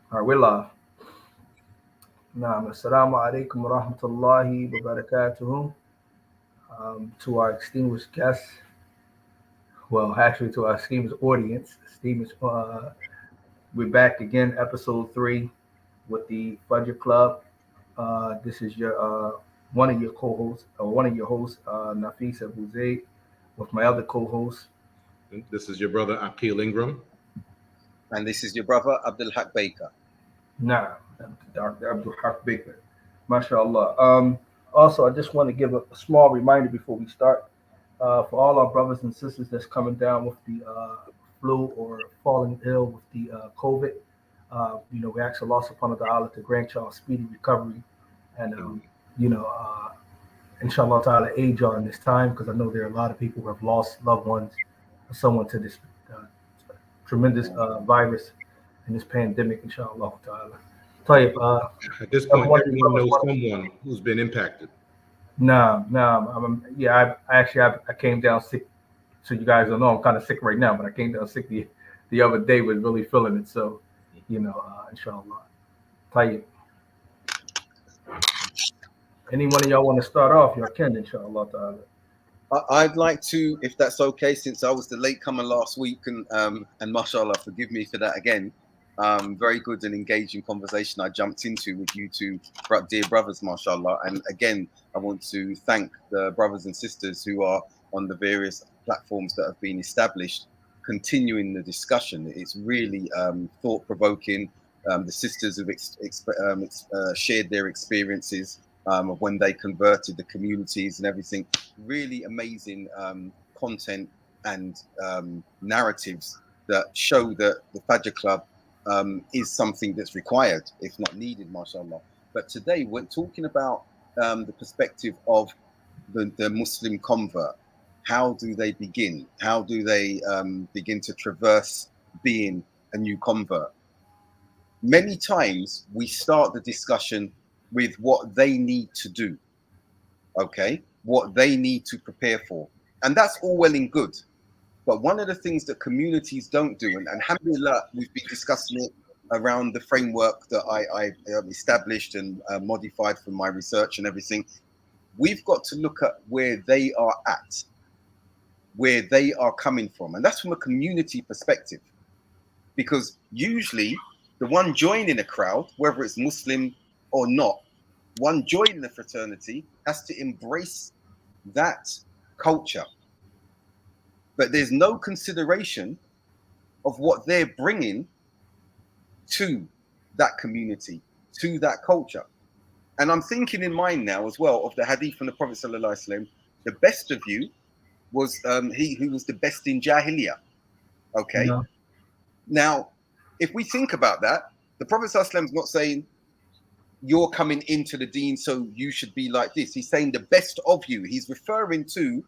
All right, we're live. Naam, assalamu alaikum wa rahmatullahi wa barakatuhu. To our distinguished guests, well, actually to our esteemed audience, we're back again, episode 3 with the Fudger Club. This is your one of your co-hosts, or one of your hosts, Nafis Abu Zaid, with my other co-host. This is your brother Akil Ingram. And this is your brother Abdul Haq Baker. Nah, Dr. Abdul Haq Baker. MashaAllah. Also, I just want to give a small reminder before we start. For all our brothers and sisters that's coming down with the flu or falling ill with the COVID, we ask Allah subhanahu wa ta'ala to grant y'all speedy recovery and, you know, uh, inshallah ta'ala aid y'all in this time because I know there are a lot of people who have lost loved ones or someone to this uh, tremendous virus and this pandemic, inshallah ta'ala. Tayyip, At this point, one of everyone your knows brothers, someone who's been impacted. nah, nah. Yeah, I came down sick. So you guys don't know I'm kind of sick right now, but I came down sick the other day. Was really feeling it. So, inshallah. Tayyip. Any one of y'all want to start off? Y'all can, inshallah ta'ala. I'd like to, if that's okay, since I was the latecomer last week, and mashallah, forgive me for that again. Very good and engaging conversation I jumped into with you two dear brothers, mashallah. And again, I want to thank the brothers and sisters who are on the various platforms that have been established, continuing the discussion. It's really thought-provoking. The sisters have shared their experiences of when they converted the communities and everything. Really amazing content and narratives that show that the Fajr Club is something that's required, if not needed, mashallah. But today we're talking about the perspective of the Muslim convert. How do they begin? How do they begin to traverse being a new convert? Many times we start the discussion with what they need to do, okay? What they need to prepare for. And that's all well and good. But one of the things that communities don't do, and alhamdulillah, we've been discussing it around the framework that I established and modified from my research and everything, we've got to look at where they are at, where they are coming from. And that's from a community perspective. Because usually the one joining a crowd, whether it's Muslim or not, one joining the fraternity has to embrace that culture. But there's no consideration of what they're bringing to that community, to that culture. And I'm thinking in mind now as well of the hadith from the Prophet Sallallahu Alaihi Wasallam, the best of you was he who was the best in Jahiliyyah. Okay. Yeah. Now, if we think about that, the Prophet Sallallahu Alaihi Wasallam is not saying you're coming into the deen, so you should be like this. He's saying the best of you. He's referring to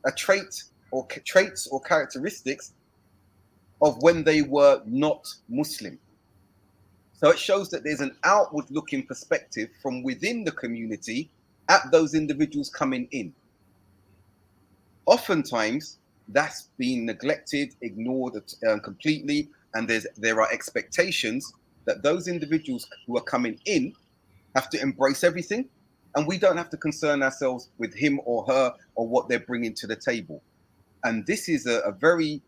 a trait or traits or characteristics of when they were not Muslim. So it shows that there's an outward looking perspective from within the community at those individuals coming in. Oftentimes, that's been neglected, ignored completely, and there are expectations that those individuals who are coming in have to embrace everything, and we don't have to concern ourselves with him or her or what they're bringing to the table. And this is a very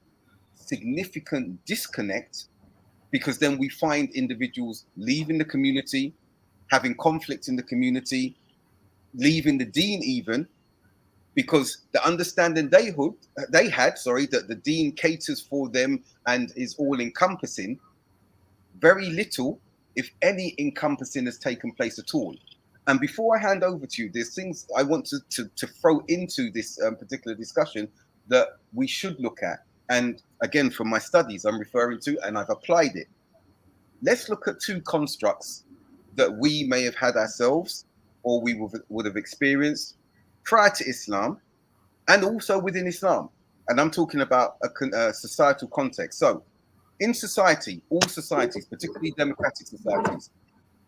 significant disconnect, because then we find individuals leaving the community, having conflict in the community, leaving the deen even, because the understanding they had, that the deen caters for them and is all encompassing, very little, if any, encompassing has taken place at all. And before I hand over to you, there's things I want to throw into this particular discussion that we should look at. And again, from my studies, I'm referring to, and I've applied it. Let's look at two constructs that we may have had ourselves, or we would have experienced prior to Islam, and also within Islam. And I'm talking about a societal context. So in society, all societies, particularly democratic societies,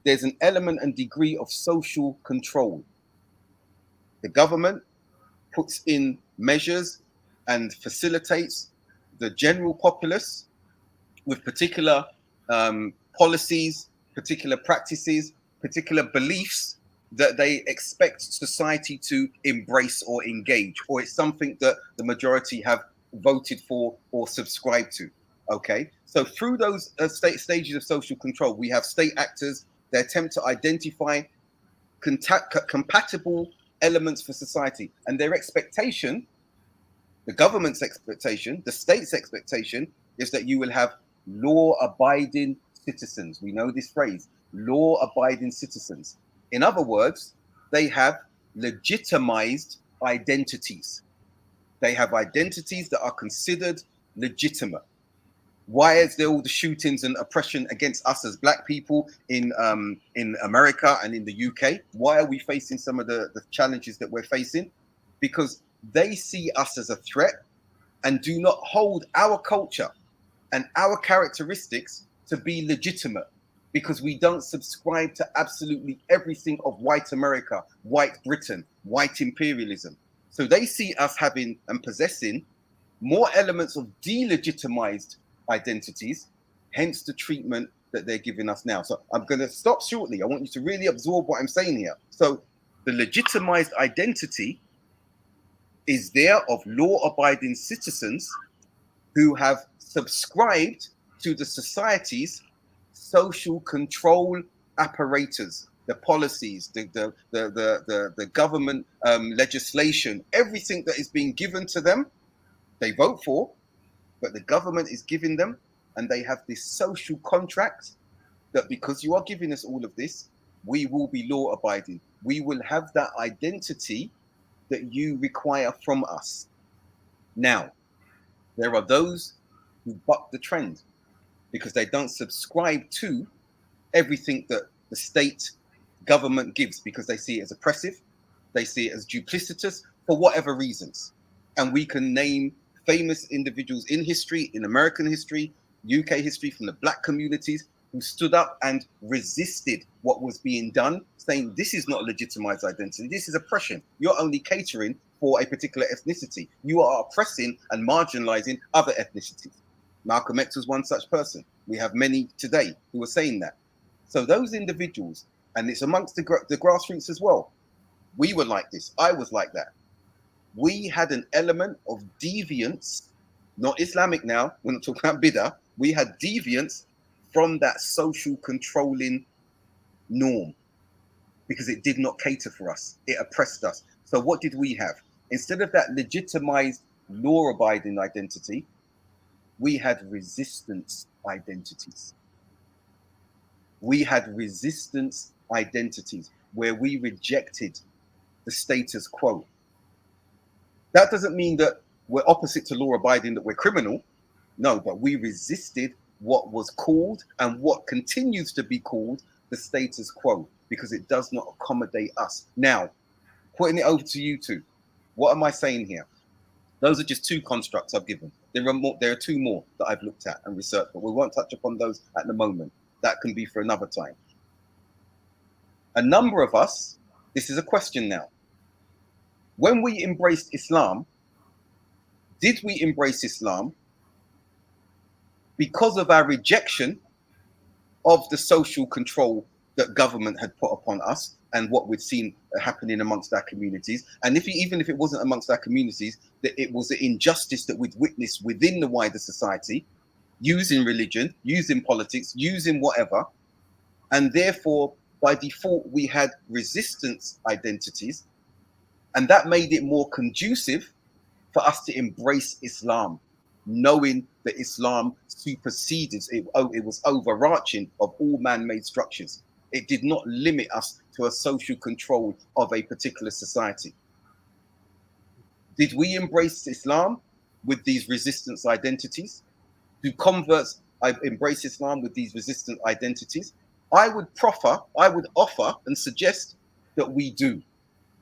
there's an element and degree of social control. The government puts in measures and facilitates the general populace with particular policies, particular practices, particular beliefs that they expect society to embrace or engage, or it's something that the majority have voted for or subscribed to. Okay, so through those stages of social control, we have state actors. They attempt to identify compatible elements for society, and their expectation, the government's expectation, the state's expectation, is that you will have law-abiding citizens. We know this phrase, law-abiding citizens. In other words, they have legitimized identities. They have identities that are considered legitimate. Why is there all the shootings and oppression against us as black people in America and in the UK? Why are we facing some of the challenges that we're facing? Because they see us as a threat and do not hold our culture and our characteristics to be legitimate, because we don't subscribe to absolutely everything of white America, white Britain, white imperialism. So they see us having and possessing more elements of delegitimized identities, hence the treatment that they're giving us now. So I'm going to stop shortly. I want you to really absorb what I'm saying here. So the legitimized identity is there of law-abiding citizens who have subscribed to the society's social control apparatus, the policies, the government legislation, everything that is being given to them, they vote for, but the government is giving them, and they have this social contract that because you are giving us all of this, we will be law-abiding. We will have that identity that you require from us. Now, there are those who buck the trend because they don't subscribe to everything that the state government gives, because they see it as oppressive, they see it as duplicitous for whatever reasons. And we can name famous individuals in history, in American history, UK history, from the black communities, who stood up and resisted what was being done, saying this is not a legitimized identity, this is oppression. You're only catering for a particular ethnicity. You are oppressing and marginalizing other ethnicities. Malcolm X was one such person. We have many today who are saying that. So those individuals, and it's amongst the grassroots as well, we were like this. I was like that. We had an element of deviance, not Islamic now, we're not talking about bid'ah. We had deviance from that social controlling norm because it did not cater for us. It oppressed us. So what did we have? Instead of that legitimized law-abiding identity, we had resistance identities. We had resistance identities where we rejected the status quo. That doesn't mean that we're opposite to law-abiding, that we're criminal. No, but we resisted what was called and what continues to be called the status quo because it does not accommodate us. Now, putting it over to you two, what am I saying here? Those are just two constructs I've given. There are more. There are two more that I've looked at and researched, but we won't touch upon those at the moment. That can be for another time. A number of us, this is a question now. When we embraced Islam, did we embrace Islam because of our rejection of the social control that government had put upon us and what we'd seen happening amongst our communities? And even if it wasn't amongst our communities, that it was an injustice that we'd witnessed within the wider society, using religion, using politics, using whatever. And therefore, by default, we had resistance identities. And that made it more conducive for us to embrace Islam, knowing that Islam superseded, it was overarching of all man-made structures. It did not limit us to a social control of a particular society. Did we embrace Islam with these resistance identities? Do converts embrace Islam with these resistant identities? I would offer and suggest that we do,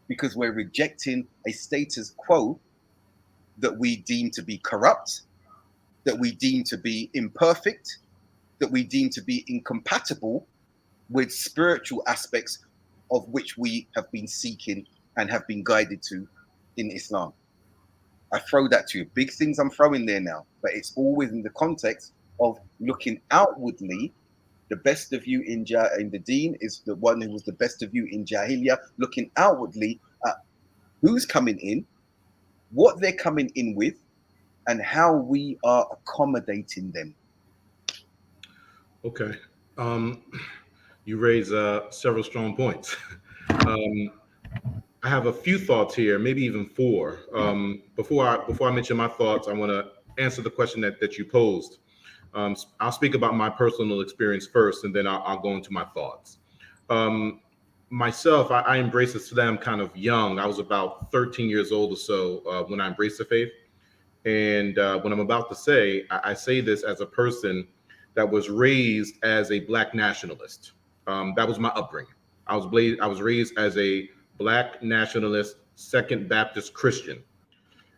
because we're rejecting a status quo that we deem to be corrupt, that we deem to be imperfect, that we deem to be incompatible with spiritual aspects of which we have been seeking and have been guided to in Islam. I throw that to you. Big things I'm throwing there now, but it's always in the context of looking outwardly the best of you in the deen is the one who was the best of you in Jahiliyyah, looking outwardly at who's coming in, what they're coming in with, and how we are accommodating them. Okay. You raise several strong points. I have a few thoughts here, maybe even four. Before I mention my thoughts, I want to answer the question that you posed. I'll speak about my personal experience first, and then I'll go into my thoughts. Myself, I embraced Islam kind of young. I was about 13 years old or so when I embraced the faith. And what I'm about to say, I say this as a person that was raised as a Black nationalist. That was my upbringing. I was raised as a Black nationalist, Second Baptist Christian,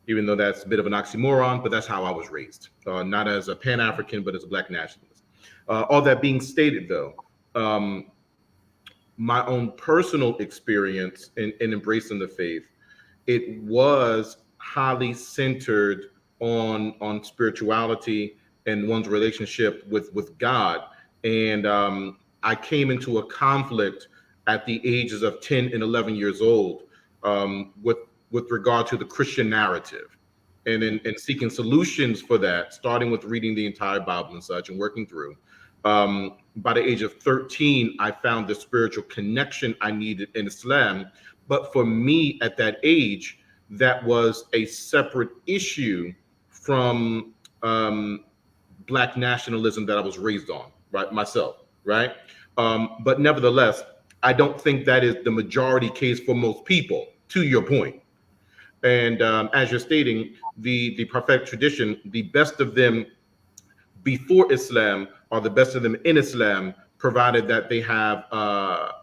even though that's a bit of an oxymoron, but that's how I was raised. Not as a Pan-African, but as a Black nationalist. All that being stated, though, my own personal experience in embracing the faith, it was highly centered on spirituality and one's relationship with God. And I came into a conflict at the ages of 10 and 11 years old with regard to the Christian narrative, and in seeking solutions for that, starting with reading the entire Bible and such and working through. By the age of 13, I found the spiritual connection I needed in Islam. But for me at that age, that was a separate issue from Black nationalism that I was raised on, right, myself, right? But nevertheless, I don't think that is the majority case for most people, to your point. And as you're stating, the prophetic tradition, the best of them before Islam are the best of them in Islam, provided that they have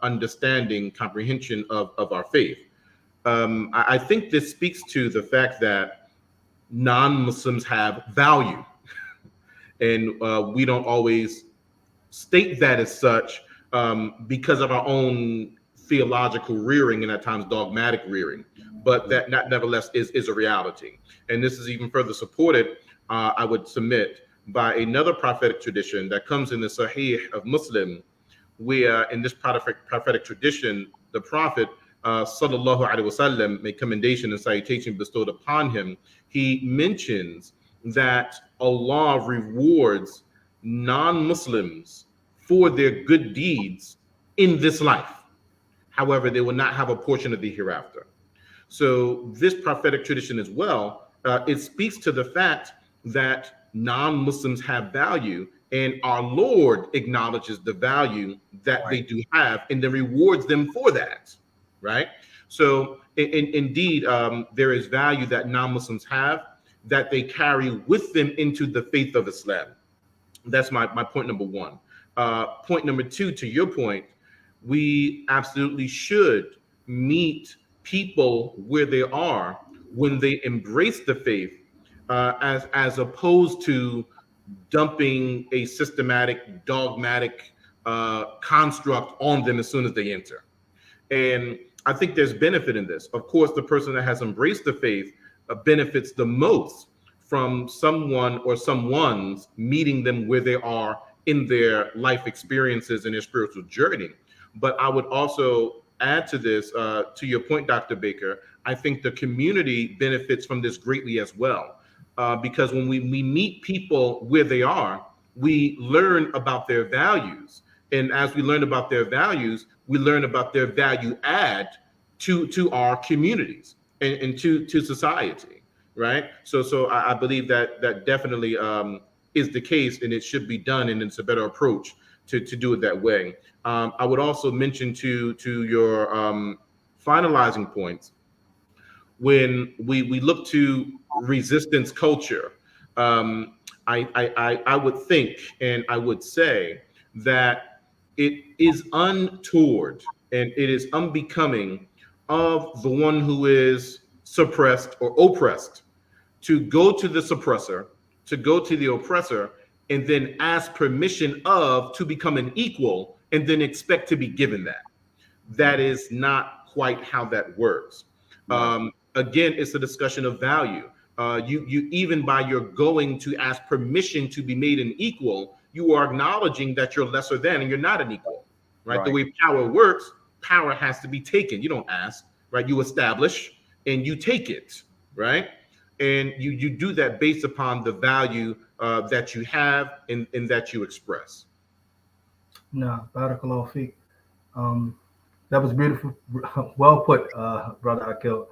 understanding, comprehension of our faith. I think this speaks to the fact that non-Muslims have value. And we don't always state that as such because of our own theological rearing and at times dogmatic rearing. But that nevertheless is a reality. And this is even further supported, I would submit, by another prophetic tradition that comes in the Sahih of Muslim, where in this prophetic tradition, the Prophet, sallallahu alaihi wasallam, may commendation and salutation bestowed upon him, he mentions that Allah rewards non-Muslims for their good deeds in this life. However, they will not have a portion of the hereafter. So this prophetic tradition as well, it speaks to the fact that non-Muslims have value, and our Lord acknowledges the value that they do have and then rewards them for that, right? So indeed, there is value that non-Muslims have that they carry with them into the faith of Islam. That's my point number one. Point number two, to your point, we absolutely should meet people where they are when they embrace the faith, as opposed to dumping a systematic, dogmatic construct on them as soon as they enter. And I think there's benefit in this. Of course, the person that has embraced the faith benefits the most from someone or someone's meeting them where they are in their life experiences and their spiritual journey. But I would also add to this, to your point, Dr. Baker, I think the community benefits from this greatly as well. Because when we meet people where they are, we learn about their values. And as we learn about their values, we learn about their value add to our communities and to society, right? So I believe that definitely is the case, and it should be done, and it's a better approach to do it that way. I would also mention to your finalizing points, when we look to resistance culture, I would think and I would say that it is untoward and it is unbecoming of the one who is suppressed or oppressed to go to the suppressor, to go to the oppressor, and then ask permission to become an equal and then expect to be given that. That is not quite how that works. Again, it's a discussion of value. You even by your going to ask permission to be made an equal, you are acknowledging that you're lesser than and you're not an equal, right? The Right. way power works, power has to be taken. You don't ask, right? You establish and you take it, right? And you do that based upon the value that you have and that you express. No, barakallahu feek. Um, that was beautiful. Well put, brother Akil.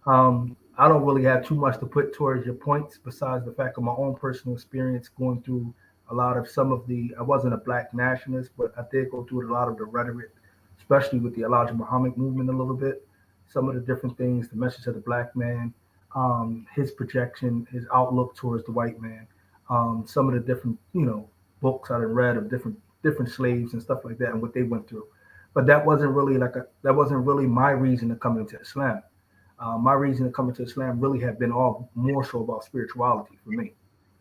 I don't really have too much to put towards your points besides the fact of my own personal experience going through a lot of some of the. I wasn't a black nationalist, but I did go through a lot of the rhetoric, especially with the Elijah Muhammad movement a little bit. Some of the different things, the message of the black man, his projection, his outlook towards the white man, some of the different, books I done read of different slaves and stuff like that and what they went through. But that wasn't really my reason to come into Islam. My reason to come into Islam really had been all more so about spirituality for me.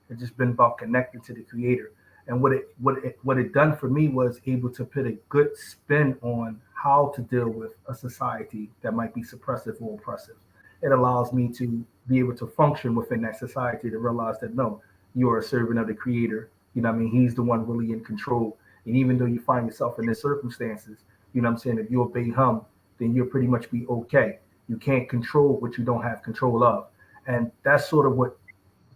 It's just been about connecting to the Creator. And what it done for me was able to put a good spin on how to deal with a society that might be suppressive or oppressive. It allows me to be able to function within that society to realize that no, you are a servant of the Creator. You know what I mean? He's the one really in control. And even though you find yourself in these circumstances, you know what I'm saying, if you obey him, then you'll pretty much be okay. You can't control what you don't have control of. And that's sort of what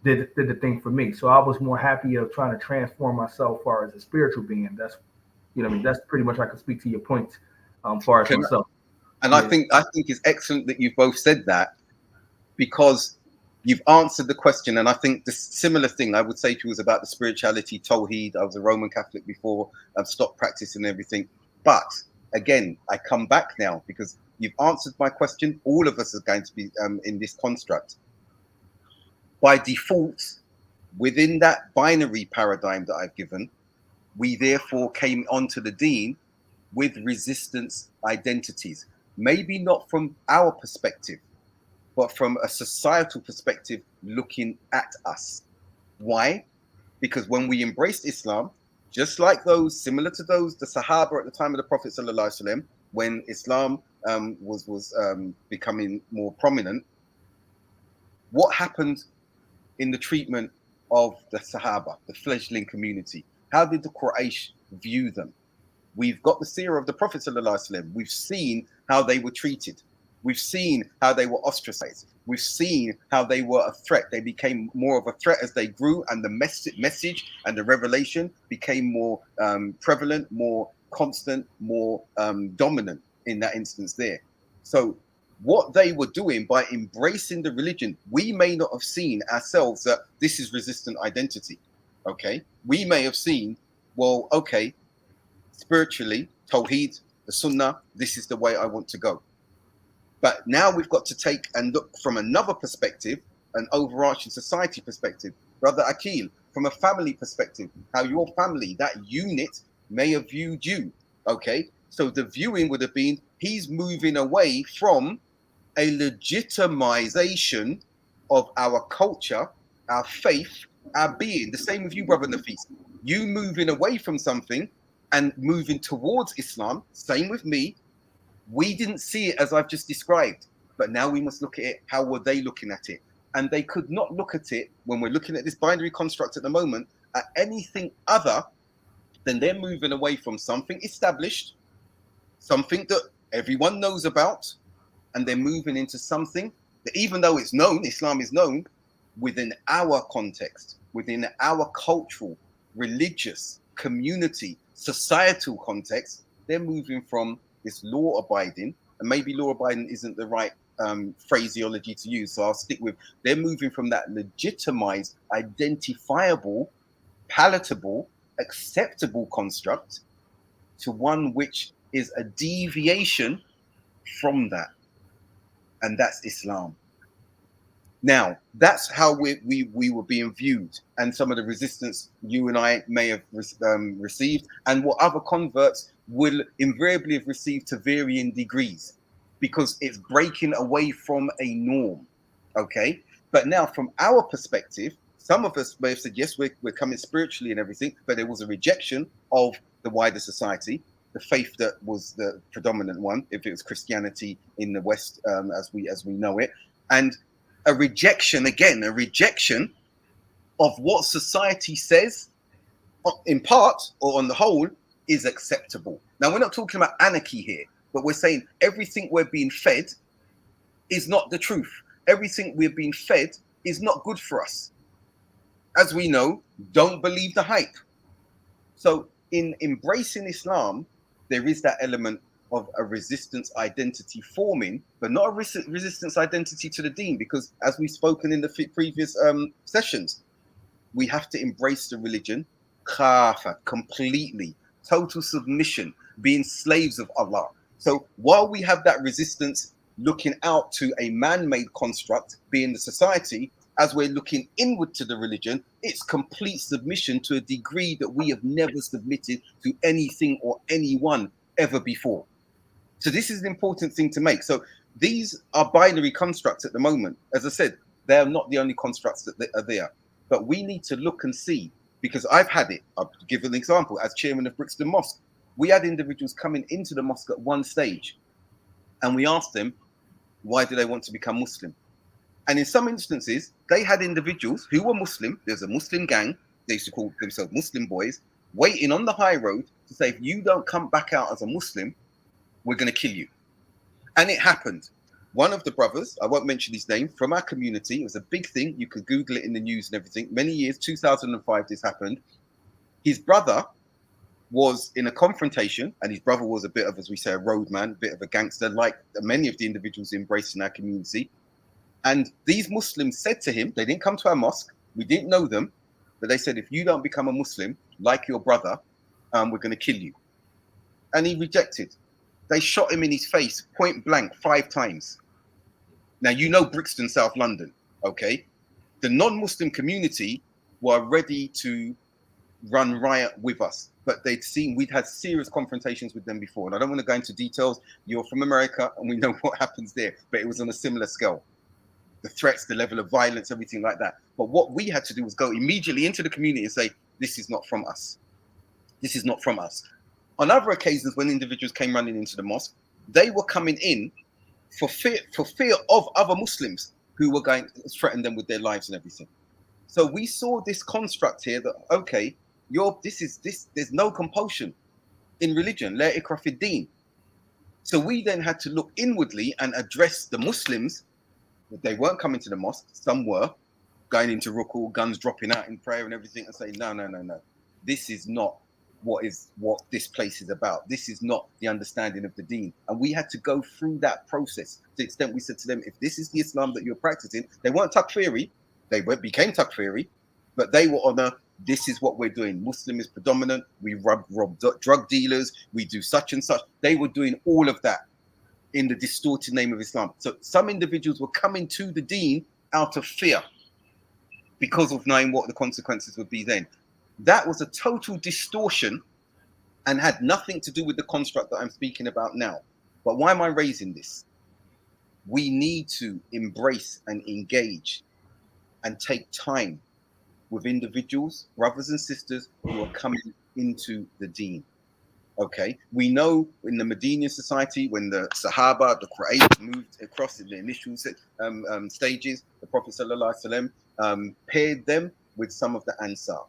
did the thing for me. So I was more happy of trying to transform myself far as a spiritual being. That's, what I mean, that's pretty much I can speak to your points far as myself. And Yeah. I think it's excellent that you've both said that, because you've answered the question. And I think the similar thing I would say to you was about the spirituality, Tawheed. I was a Roman Catholic before. I've stopped practicing everything. But again, I come back now because you've answered my question. All of us are going to be in this construct. By default, within that binary paradigm that I've given, we therefore came onto the deen with resistance identities. Maybe not from our perspective, but from a societal perspective looking at us. Why? Because when we embraced Islam, just like those, similar to those, the Sahaba at the time of the Prophet ﷺ, when Islam was becoming more prominent, what happened in the treatment of the Sahaba, the fledgling community? How did the Quraysh view them? We've got the seerah of the Prophet ﷺ. We've seen how they were treated. We've seen how they were ostracized. We've seen how they were a threat. They became more of a threat as they grew, and the message and the revelation became more prevalent, more constant, more dominant in that instance there. So what they were doing by embracing the religion, we may not have seen ourselves that this is resistant identity. Okay, we may have seen, well, okay, spiritually, Tawheed, the Sunnah, this is the way I want to go. But now we've got to take and look from another perspective, an overarching society perspective. Brother Akil, from a family perspective, how your family, that unit, may have viewed you. Okay, so the viewing would have been, he's moving away from a legitimization of our culture, our faith, our being. The same with you, Brother Nafis. You moving away from something and moving towards Islam, same with me. We didn't see it as I've just described, but now we must look at it. How were they looking at it? And they could not look at it, when we're looking at this binary construct at the moment, at anything other than they're moving away from something established, something that everyone knows about, and they're moving into something that, even though it's known, Islam is known, within our context, within our cultural, religious, community, societal context, they're moving from this law abiding, and maybe law abiding isn't the right phraseology to use, so I'll stick with, they're moving from that legitimized, identifiable, palatable, acceptable construct to one which is a deviation from that, and that's Islam. Now, that's how we were being viewed, and some of the resistance you and I may have received, and what other converts will invariably have received to varying degrees, because it's breaking away from a norm. Okay, but now from our perspective, some of us may have said, yes, we're coming spiritually and everything, but there was a rejection of the wider society, the faith that was the predominant one, if it was Christianity in the West, as we know it, and a rejection of what society says in part or on the whole, is acceptable. Now, we're not talking about anarchy here, but we're saying everything we're being fed is not the truth. Everything we're being fed is not good for us. As we know, don't believe the hype. So in embracing Islam, there is that element of a resistance identity forming, but not a resistance identity to the deen, because as we've spoken in the previous sessions, we have to embrace the religion, khafa, completely, total submission, being slaves of Allah. So while we have that resistance looking out to a man-made construct, being the society, as we're looking inward to the religion, it's complete submission to a degree that we have never submitted to anything or anyone ever before. So this is an important thing to make. So these are binary constructs at the moment. As I said, they are not the only constructs that are there. But we need to look and see, because I've had it. I'll give an example. As chairman of Brixton Mosque, we had individuals coming into the mosque at one stage, and we asked them, why do they want to become Muslim? And in some instances, they had individuals who were Muslim. There's a Muslim gang, they used to call themselves Muslim boys, waiting on the high road to say, if you don't come back out as a Muslim, we're going to kill you. And it happened. One of the brothers, I won't mention his name, from our community, it was a big thing. You could Google it in the news and everything. Many years, 2005, this happened. His brother was in a confrontation, and his brother was a bit of, as we say, a roadman, a bit of a gangster, like many of the individuals embraced in our community. And these Muslims said to him, they didn't come to our mosque, we didn't know them, but they said, if you don't become a Muslim, like your brother, we're going to kill you. And he rejected. They shot him in his face, point blank, 5 times. Now, you know Brixton, South London, okay? The non-Muslim community were ready to run riot with us, but we'd had serious confrontations with them before. And I don't want to go into details. You're from America, and we know what happens there, but it was on a similar scale. The threats, the level of violence, everything like that. But what we had to do was go immediately into the community and say, this is not from us. This is not from us. On other occasions, when individuals came running into the mosque, they were coming in for fear of other Muslims who were going to threaten them with their lives and everything. So we saw this construct here that, okay, there's no compulsion in religion, la ikrah fi din. So we then had to look inwardly and address the Muslims. They weren't coming to the mosque. Some were going into ruku, guns dropping out in prayer and everything, and saying, no. This is not what this place is about. This is not the understanding of the deen. And we had to go through that process to the extent we said to them, if this is the Islam that you're practicing, they weren't takfiri, became takfiri, but they were on this is what we're doing. Muslim is predominant. We rob drug dealers. We do such and such. They were doing all of that in the distorted name of Islam. So some individuals were coming to the deen out of fear because of knowing what the consequences would be then. That was a total distortion and had nothing to do with the construct that I'm speaking about now. But why am I raising this? We need to embrace and engage and take time with individuals, brothers and sisters who are coming into the deen. Okay, we know in the Medinian society, when the Sahaba, the Quraysh moved across in the initial stages, the Prophet ﷺ paired them with some of the Ansar.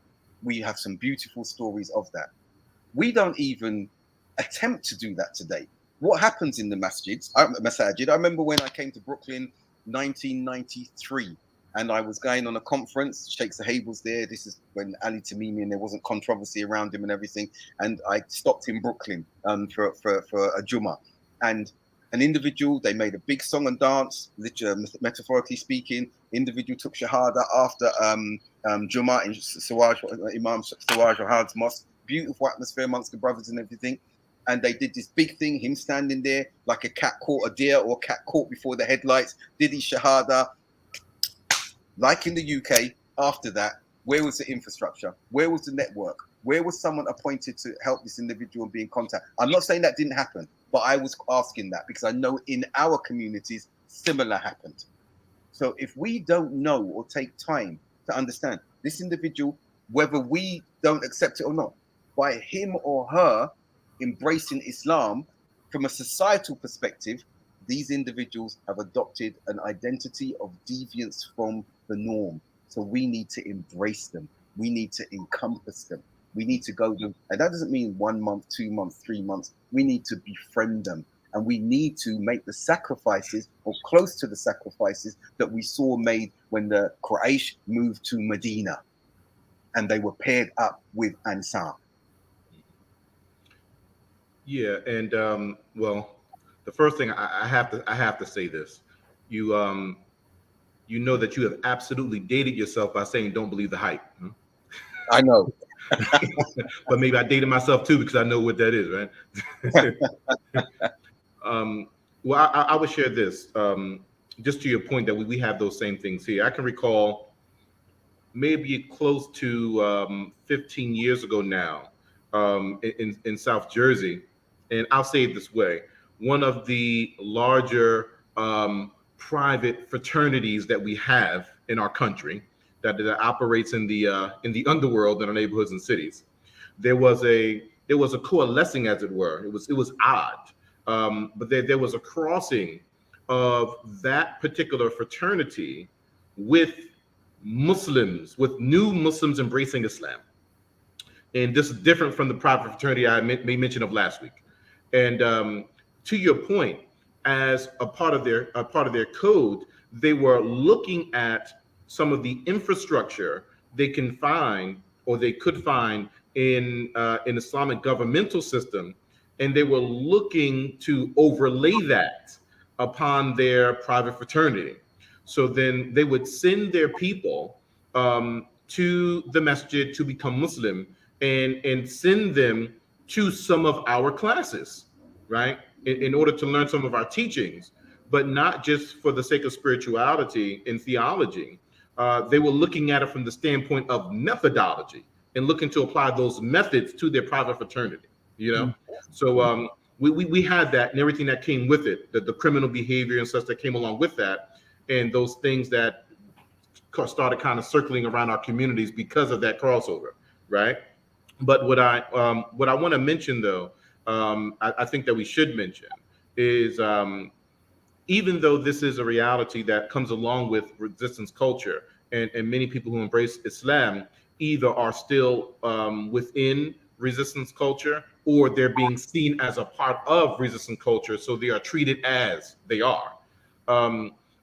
We have some beautiful stories of that. We don't even attempt to do that today. What happens in the masajid? I remember when I came to Brooklyn, 1993, and I was going on a conference. Sheikh Sahib was there. This is when Ali Tamimi, and there wasn't controversy around him and everything. And I stopped in Brooklyn for a Jummah. And an individual, they made a big song and dance, literally, metaphorically speaking. Individual took Shahada after Jummah in Sawaj, Imam Sawaj Ahad's mosque. Beautiful atmosphere amongst the brothers and everything. And they did this big thing, him standing there like a cat caught a deer or cat caught before the headlights, did his Shahada. Like in the UK, after that, where was the infrastructure? Where was the network? Where was someone appointed to help this individual and be in contact? I'm not saying that didn't happen, but I was asking that because I know in our communities, similar happened. So if we don't know or take time to understand this individual, whether we don't accept it or not, by him or her embracing Islam from a societal perspective, these individuals have adopted an identity of deviance from the norm. So we need to embrace them. We need to encompass them. We need to go to, and that doesn't mean 1 month, 2 months, 3 months. We need to befriend them, and we need to make the sacrifices, or close to the sacrifices, that we saw made when the Quraysh moved to Medina and they were paired up with Ansar. Yeah, and well, the first thing I have to say this: you you know that you have absolutely dated yourself by saying don't believe the hype. I know. But maybe I dated myself too because I know what that is, right? Well, I would share this. Just to your point that we have those same things here. I can recall maybe close to 15 years ago now in South Jersey. And I'll say it this way. One of the larger private fraternities that we have in our country that operates in the underworld in our neighborhoods and cities. There was a coalescing, as it were. It was odd. But there was a crossing of that particular fraternity with Muslims, with new Muslims embracing Islam. And this is different from the private fraternity I made mention of last week. And to your point, as a part of their code, they were looking at some of the infrastructure they can find or they could find in an Islamic governmental system, and they were looking to overlay that upon their private fraternity. So then they would send their people to the masjid to become Muslim and send them to some of our classes, right? In order to learn some of our teachings, but not just for the sake of spirituality and theology. They were looking at it from the standpoint of methodology and looking to apply those methods to their private fraternity, you know? So we had that and everything that came with it, the criminal behavior and such that came along with that, and those things that started kind of circling around our communities because of that crossover, right? But what I want to mention, though, I think that we should mention is even though this is a reality that comes along with resistance culture, and many people who embrace Islam either are still within resistance culture or they're being seen as a part of resistance culture, so they are treated as they are.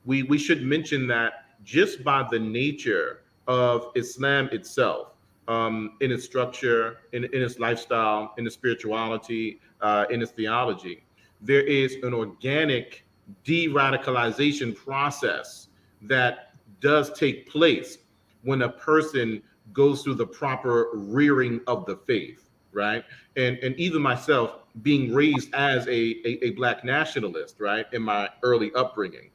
We should mention that just by the nature of Islam itself, in its structure, in its lifestyle, in its spirituality, in its theology, there is an organic de-radicalization process that does take place when a person goes through the proper rearing of the faith, right? And even myself, being raised as a Black nationalist, right, in my early upbringing,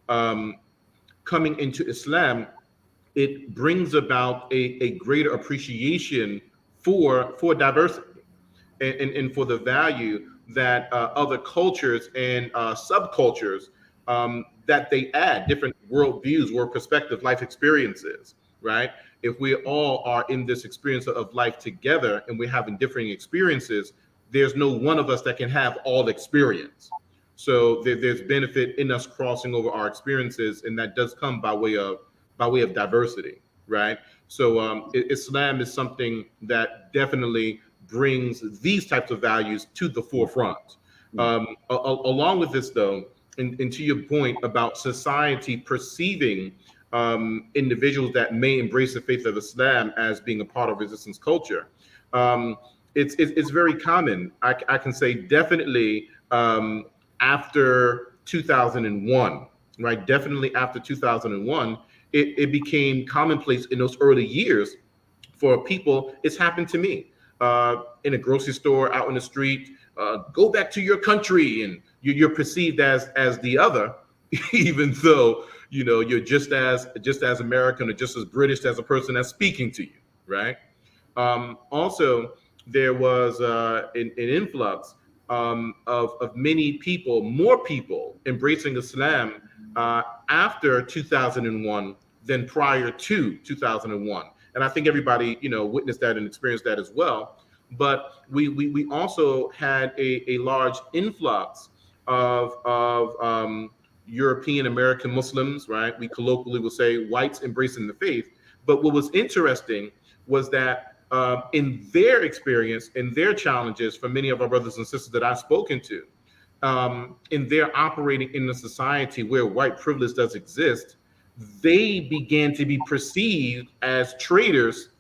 coming into Islam, it brings about a greater appreciation for diversity and for the value that other cultures and subcultures that they add, different worldviews, world perspective, life experiences, right? If we all are in this experience of life together and we're having differing experiences, there's no one of us that can have all experience. So there's benefit in us crossing over our experiences, and that does come by way of diversity, right? So Islam is something that definitely brings these types of values to the forefront. Along with this, though, and to your point about society perceiving individuals that may embrace the faith of Islam as being a part of resistance culture, it's very common. I can say definitely after 2001, right? Definitely after 2001, it became commonplace in those early years for people. It's happened to me in a grocery store, out in the street. Go back to your country, and you're perceived as the other, even though you're just as American or just as British as a person that's speaking to you, right? Also, there was an influx of many people, more people embracing Islam after 2001 than prior to 2001. And I think everybody, witnessed that and experienced that as well. But we also had a large influx of European American Muslims, right? We colloquially will say whites embracing the faith. But what was interesting was that in their experience, in their challenges, for many of our brothers and sisters that I've spoken to, in their operating in a society where white privilege does exist, they began to be perceived as traitors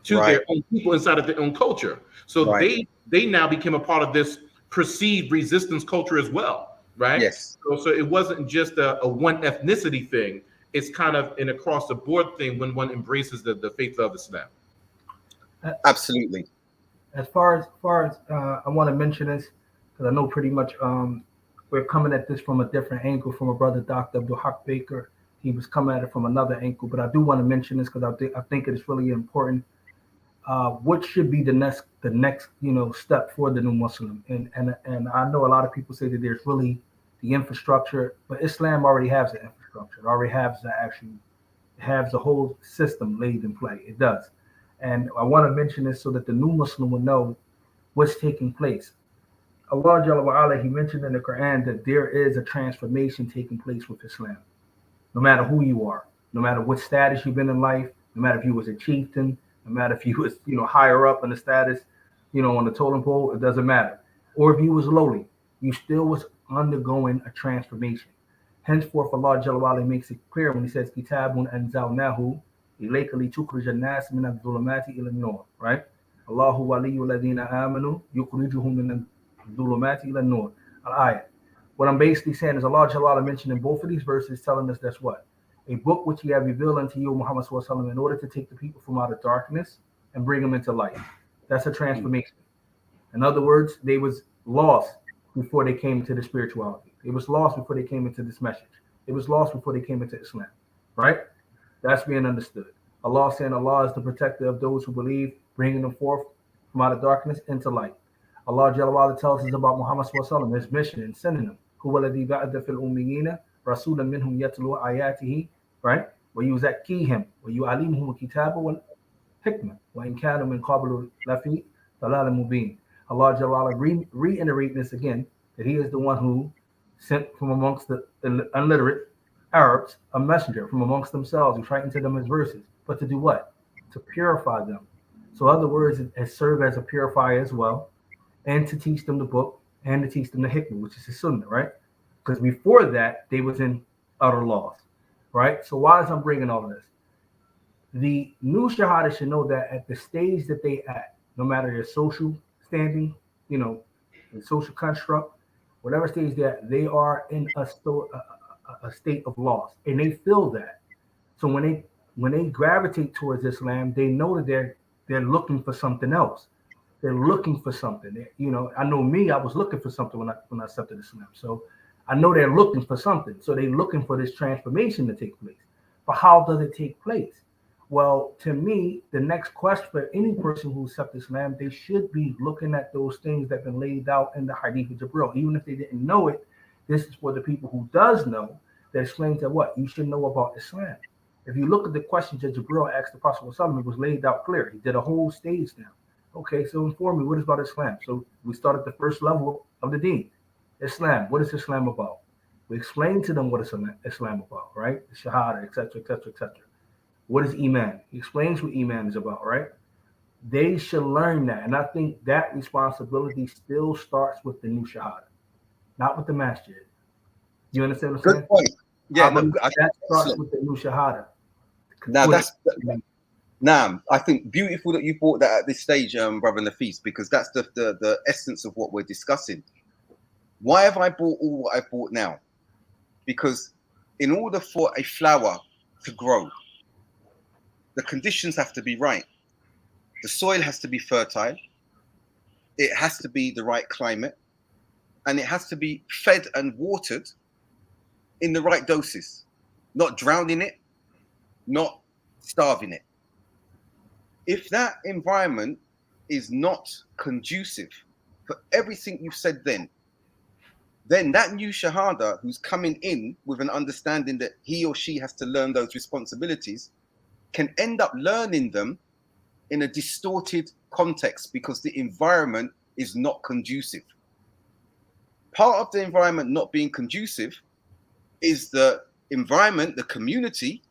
to Right. their own people inside of their own culture. So Right. they now became a part of this perceived resistance culture as well, right? Yes. So it wasn't just a one ethnicity thing. It's kind of an across the board thing when one embraces the faith of Islam. Absolutely. As far as I want to mention this because I know pretty much we're coming at this from a different angle from a brother, Dr. Abdul Haq Baker. He was coming at it from another angle, but I do want to mention this because I think it is really important. What should be the next step for the new Muslim? And I know a lot of people say that there's really the infrastructure, but Islam already has the infrastructure. It already has the whole system laid in play. It does. And I want to mention this so that the new Muslim will know what's taking place. Allah Jalla wa Ala, He mentioned in the Quran that there is a transformation taking place with Islam. No matter who you are, no matter what status you've been in life, no matter if you was a chieftain, no matter if you was, higher up in the status, on the totem pole, it doesn't matter. Or if you was lowly, you still was undergoing a transformation. Henceforth, Allah Jalla wa Ala makes it clear when He says, Kitabun anzalnahu ilayka litukhrija an-nas min adh-dhulumati ila an-nur, right? Allahu waliyyu alladhina amanu yukhrijuhum min adh-dhulumati ila an-nur. Al-ayat. What I'm basically saying is Allah Jalla wa Ala mentioned in both of these verses telling us that's what? A book which He have revealed unto you, Muhammad sallallahu alaihi wasallam, in order to take the people from out of darkness and bring them into light. That's a transformation. In other words, they was lost before they came into the spirituality. They was lost before they came into this message. They was lost before they came into Islam, right? That's being understood. Allah saying Allah is the protector of those who believe, bringing them forth from out of darkness into light. Allah Jalla wa Ala tells us about Muhammad sallallahu alaihi wasallam, his mission and sending him. Huwa alladhi ba'atha fil ummiyina rasulan minhum yatlu ayatihi, right? وَيُزَكِّيهِمْ وَيُعَلِّمُهُمُ الْكِتَابَ وَالْحِكْمَةَ وَإِنْ كَانُوا مِنْ قَبْلُ لَفِي ضَلَالٍ مُبِينٍ. Allah Jalla wa Ala reiterating this again, that He is the one who sent from amongst the illiterate Arabs a messenger from amongst themselves who writing to them His verses, but to do what? To purify them. So, in other words, it served as a purifier as well, and to teach them the book and to teach them the hikmah, which is the sunnah, right? Because before that, they was in utter loss. Right? So why is I'm bringing all of this? The new Shahada should know that at the stage that they at, no matter their social standing, the social construct, whatever stage they're at, they are in a state of loss. And they feel that. So when they gravitate towards Islam, they know that they're looking for something else. They're looking for something. I know me, I was looking for something when I accepted Islam. So I know they're looking for something. So they're looking for this transformation to take place. But how does it take place? Well, to me, the next quest for any person who accepts Islam, they should be looking at those things that have been laid out in the Hadith of Jibril. Even if they didn't know it, this is for the people who does know, that explains that what? You should know about Islam. If you look at the questions that Jibril asked the Prophet, it was laid out clear. He did a whole stage now. Okay, so inform me, what is about Islam? So we start at the first level of the deen. Islam, what is Islam about? We explain to them what is Islam about, right? The Shahada, etc., etc., etc. What is Iman? He explains what Iman is about, right? They should learn that. And I think that responsibility still starts with the new Shahada, not with the masjid. You understand what I'm saying? Good point. Yeah, that starts with the new Shahada. Now, I think beautiful that you brought that at this stage, brother Nafis, because that's the essence of what we're discussing. Why have I bought all what I bought now? Because in order for a flower to grow, the conditions have to be right. The soil has to be fertile. It has to be the right climate. And it has to be fed and watered in the right doses. Not drowning it, not starving it. If that environment is not conducive for everything you've said then that new Shahada who's coming in with an understanding that he or she has to learn those responsibilities can end up learning them in a distorted context because the environment is not conducive. Part of the environment not being conducive is the environment, the community,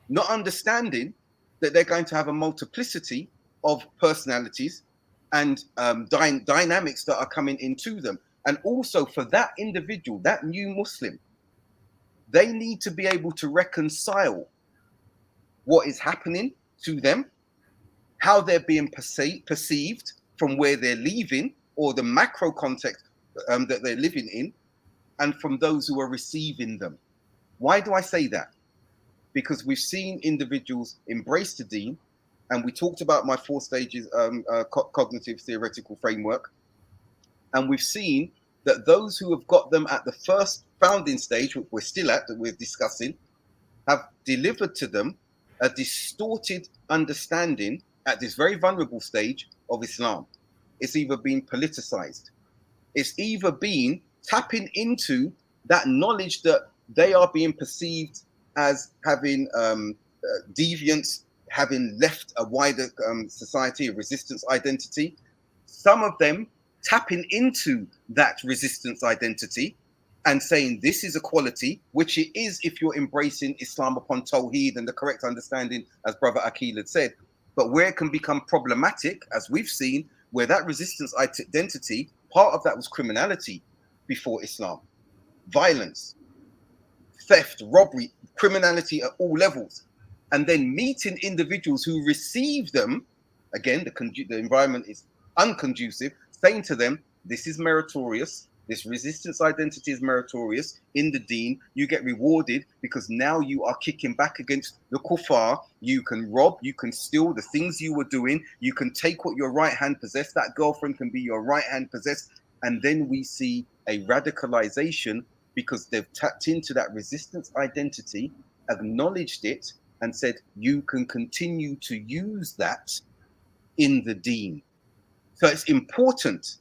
not understanding that they're going to have a multiplicity of personalities and dynamics that are coming into them. And also for that individual, that new Muslim, they need to be able to reconcile what is happening to them, how they're being perceived from where they're leaving, or the macro context that they're living in, and from those who are receiving them. Why do I say that? Because we've seen individuals embrace the deen, and we talked about my 4 stages cognitive theoretical framework, and we've seen that those who have got them at the first founding stage, which we're still at, that we're discussing, have delivered to them a distorted understanding at this very vulnerable stage of Islam. It's either been politicized, it's either been tapping into that knowledge that they are being perceived as having deviance, having left a wider society, a resistance identity. Some of them tapping into that resistance identity and saying this is equality, which it is if you're embracing Islam upon Tawheed and the correct understanding, as Brother Akil had said. But where it can become problematic, as we've seen, where that resistance identity, part of that was criminality before Islam, violence, theft, robbery, criminality at all levels. And then meeting individuals who receive them, again, the environment is unconducive, saying to them, this is meritorious, this resistance identity is meritorious in the deen, you get rewarded because now you are kicking back against the kuffar, you can rob, you can steal the things you were doing, you can take what your right hand possessed, that girlfriend can be your right hand possessed, and then we see a radicalization because they've tapped into that resistance identity, acknowledged it, and said, you can continue to use that in the deen. So it's important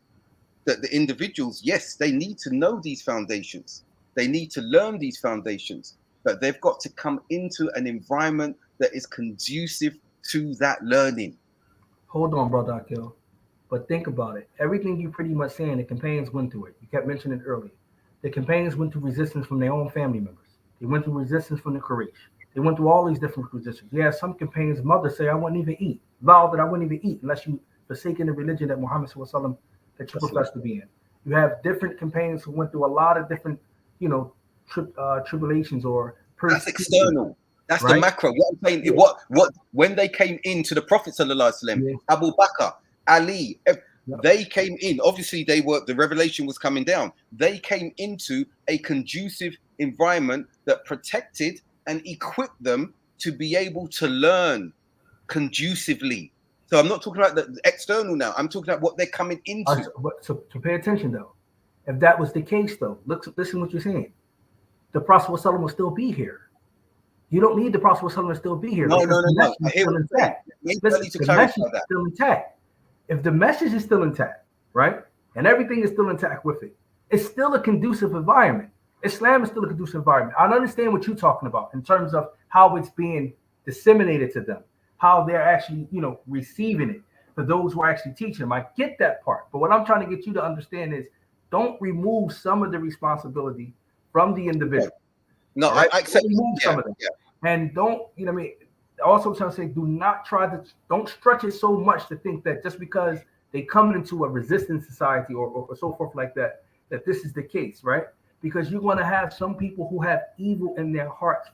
that the individuals, yes, they need to know these foundations. They need to learn these foundations, but they've got to come into an environment that is conducive to that learning. Hold on, Brother Akil. But think about it. Everything you pretty much saying, the campaigns went through it. You kept mentioning it earlier. The campaigns went through resistance from their own family members. They went through resistance from the Quraysh. They went through all these different resistance. Yeah, some campaigns, mothers say, I wouldn't even eat. Vow that I wouldn't even eat unless you forsaken the religion that Muhammad sallallahu that you profess to be in. You have different campaigns who went through a lot of different, tribulations or that's external. That's right? The macro. What I'm saying, what when they came into the Prophet sallallahu alaihi wasallam, Abu Bakr, Ali, they came in. Obviously, the revelation was coming down. They came into a conducive environment that protected and equipped them to be able to learn conducively. So I'm not talking about the external now. I'm talking about what they're coming into. So pay attention, though. If that was the case, though, listen what you're saying. The Prophet will still be here. You don't need the Prophet to still be here. No. The message is still intact. If the message is still intact, right, and everything is still intact with it, it's still a conducive environment. Islam is still a conducive environment. I understand what you're talking about in terms of how it's being disseminated to them, how they're actually, receiving it for those who are actually teaching them. I get that part. But what I'm trying to get you to understand is don't remove some of the responsibility from the individual. No, right? I accept remove some of them. Yeah. And don't, also trying to say, don't stretch it so much to think that just because they come into a resistance society or so forth like that, that this is the case, right? Because you're going to have some people who have evil in their hearts.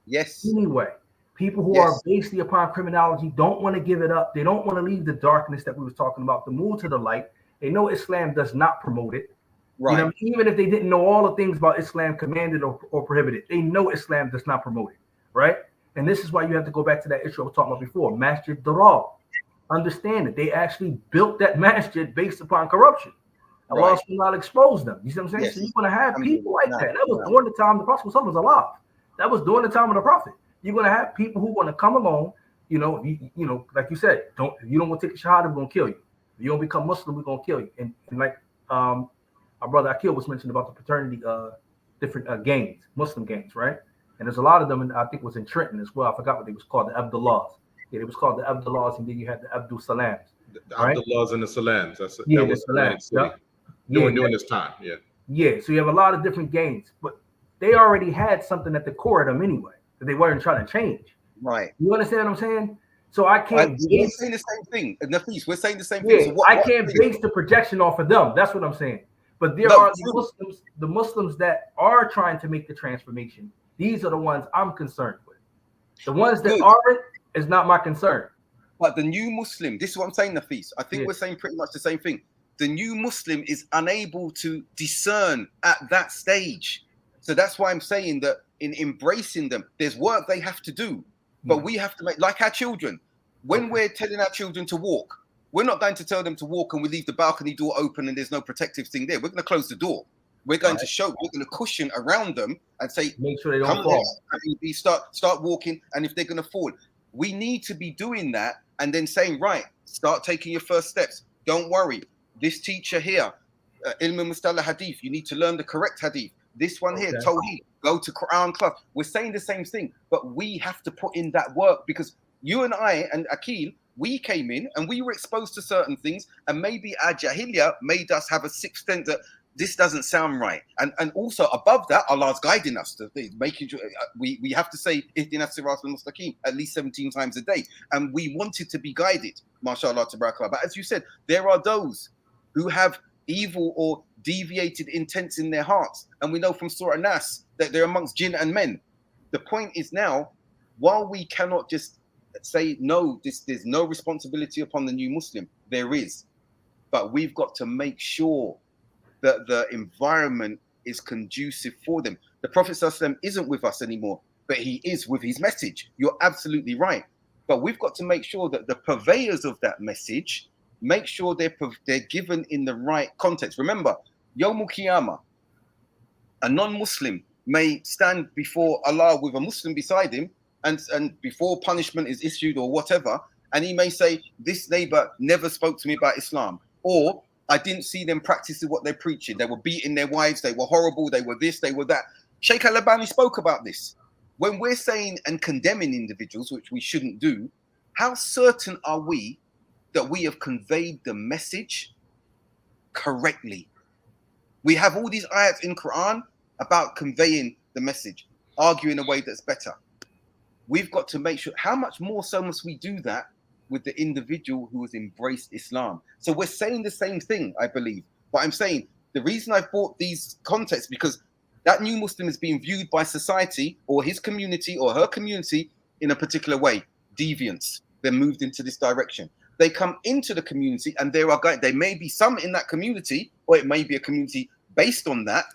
Yes. Anyway. People who are basically upon criminology don't want to give it up. They don't want to leave the darkness that we were talking about, to move to the light. They know Islam does not promote it. Right. Even if they didn't know all the things about Islam commanded or prohibited, they know Islam does not promote it, right? And this is why you have to go back to that issue I was talking about before, Masjid Darar. Understand that they actually built that masjid based upon corruption. Allah will not expose them. You see what I'm saying? Yes. So you're going to have people like that. That was during the time the Prophet was alive. That was during the time of the Prophet. You're gonna have people who want to come along, like you said, if you don't want to take a shahada, we're gonna kill you. If you don't become Muslim, we're gonna kill you. And like our brother Akil was mentioning about the fraternity, different gangs, Muslim gangs, right? And there's a lot of them, and I think it was in Trenton as well. I forgot what they was called, the Abdullahs. Yeah, it was called the Abdullahs, and then you had the Abdul Salams. The Abdullahs and the Salams. That was Salams. During this time, yeah. Yeah, so you have a lot of different gangs, but they already had something at the core of them anyway that they weren't trying to change. Right. You understand what I'm saying? So I can't We're base, saying the same thing. Nafis, we're saying the same yeah, thing. So what? I can't base the projection off of them. That's what I'm saying. But there No, are the Muslims that are trying to make the transformation. These are the ones I'm concerned with. The ones that good. aren't is not my concern. But the new Muslim, this is what I'm saying, Nafis. I think Yeah. we're saying pretty much the same thing. The new Muslim is unable to discern at that stage. So that's why I'm saying that in embracing them, there's work they have to do. But we have to make, like our children, when we're telling our children to walk, we're not going to tell them to walk and we leave the balcony door open and there's no protective thing there. We're going to close the door. We're going to show, we're going to cushion around them and say, Make sure they come don't fall. here, start walking. And if they're going to fall, we need to be doing that and then saying, right, start taking your first steps. Don't worry. This teacher here, Ilm Mustalah Hadith, you need to learn the correct Hadith. This one here, Tawheed, go to Quran class. We're saying the same thing, but we have to put in that work because you and I and Akil, we came in and we were exposed to certain things, and maybe our jahiliyyah made us have a sixth sense that this doesn't sound right. And also above that, Allah's guiding us to making sure we have to say Ihdina Sirat al-Mustaqim at least 17 times a day. And we wanted to be guided, mashallah, tabarakallah. But as you said, there are those who have evil or deviated intents in their hearts. And we know from Surah Nas that they're amongst jinn and men. The point is now, while we cannot just say, no, there's no responsibility upon the new Muslim, there is. But we've got to make sure that the environment is conducive for them. The Prophet ﷺ isn't with us anymore, but he is with his message. You're absolutely right. But we've got to make sure that the purveyors of that message make sure they're given in the right context. Remember, Yawmul Qiyamah, a non-Muslim may stand before Allah with a Muslim beside him, and before punishment is issued or whatever, and he may say, this neighbor never spoke to me about Islam, or I didn't see them practicing what they're preaching. They were beating their wives, they were horrible, they were this, they were that. Sheikh Al-Albani spoke about this. When we're saying and condemning individuals, which we shouldn't do, how certain are we that we have conveyed the message correctly? We have all these ayats in Quran about conveying the message, arguing a way that's better. We've got to make sure, how much more so must we do that with the individual who has embraced Islam? So we're saying the same thing, I believe. But I'm saying the reason I brought these contexts, because that new Muslim is being viewed by society or his community or her community in a particular way, deviance. They're moved into this direction. They come into the community and there may be some in that community, or it may be a community based on that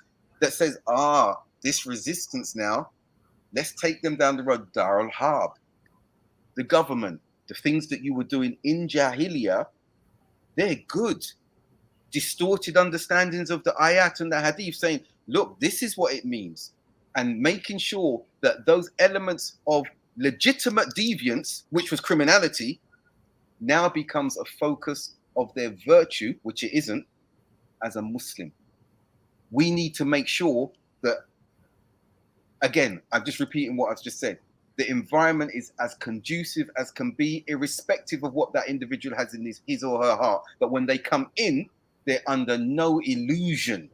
says, this resistance now, let's take them down the road. Darul Harb, the government, the things that you were doing in Jahiliyyah, they're good. Distorted understandings of the ayat and the hadith saying, look, this is what it means. And making sure that those elements of legitimate deviance, which was criminality, now becomes a focus of their virtue, which it isn't, as a Muslim. We need to make sure that, again, I'm just repeating what I've just said, the environment is as conducive as can be, irrespective of what that individual has in his or her heart. But when they come in, they're under no illusion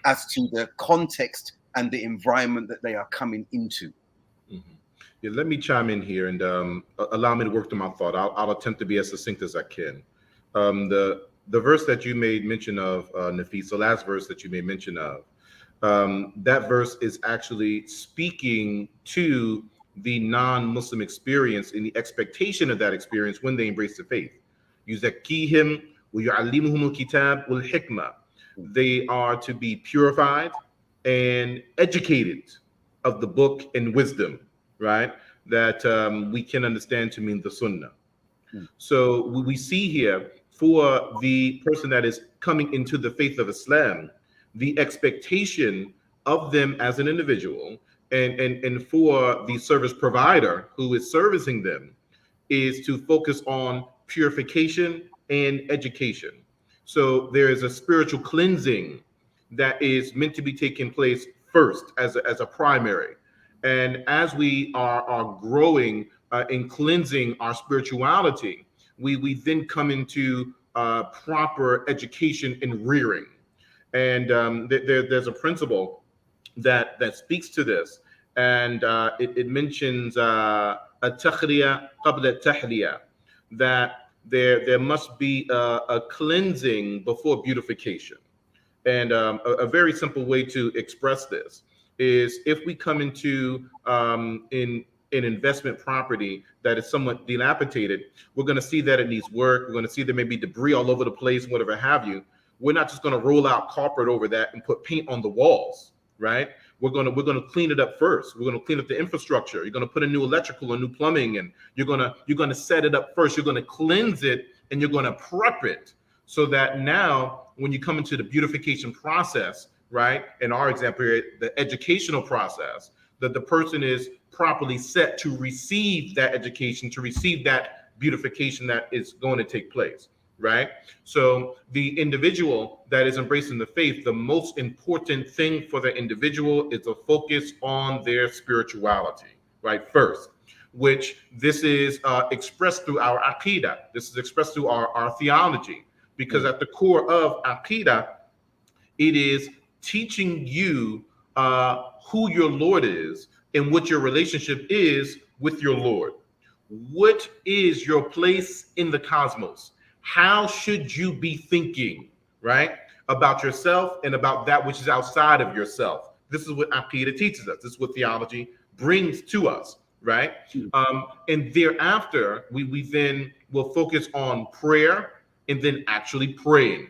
as to the context and the environment that they are coming into. Mm-hmm. Yeah, let me chime in here and allow me to work through my thought. I'll attempt to be as succinct as I can. The verse that you made mention of, Nafis, the last verse that you made mention of, that verse is actually speaking to the non-Muslim experience and the expectation of that experience when they embrace the faith. يُزَكِّيهِمْ وَيُعَلِّمُهُمُ الْكِتَابَ وَالْحِكْمَةَ. They are to be purified and educated of the book and wisdom, right? That we can understand to mean the Sunnah. So we see here, for the person that is coming into the faith of Islam, the expectation of them as an individual and for the service provider who is servicing them is to focus on purification and education. So there is a spiritual cleansing that is meant to be taking place first as a primary. And as we are growing and cleansing our spirituality, we then come into proper education and rearing. And there's a principle that speaks to this. and it mentions التخلية قبل التحلية, that there must be a cleansing before beautification. And a very simple way to express this is if we come into in an investment property that is somewhat dilapidated, we're going to see that it needs work. We're going to see there may be debris all over the place, whatever have you. We're not just going to roll out carpet over that and put paint on the walls, right? We're going to clean it up first. We're going to clean up the infrastructure. You're going to put a new electrical, a new plumbing, and you're going to set it up first. You're going to cleanse it, and you're going to prep it so that now when you come into the beautification process, right? In our example here, the educational process, that the person is properly set to receive that education, to receive that beautification that is going to take place, right? So the individual that is embracing the faith, the most important thing for the individual is a focus on their spirituality, right? First, which this is expressed through our aqidah. This is expressed through our theology, because at the core of aqidah, it is teaching you who your Lord is and what your relationship is with your Lord. What is your place in the cosmos? How should you be thinking, right, about yourself and about that which is outside of yourself? This is what Aqidah teaches us. This is what theology brings to us, right? And thereafter, we then will focus on prayer and then actually praying.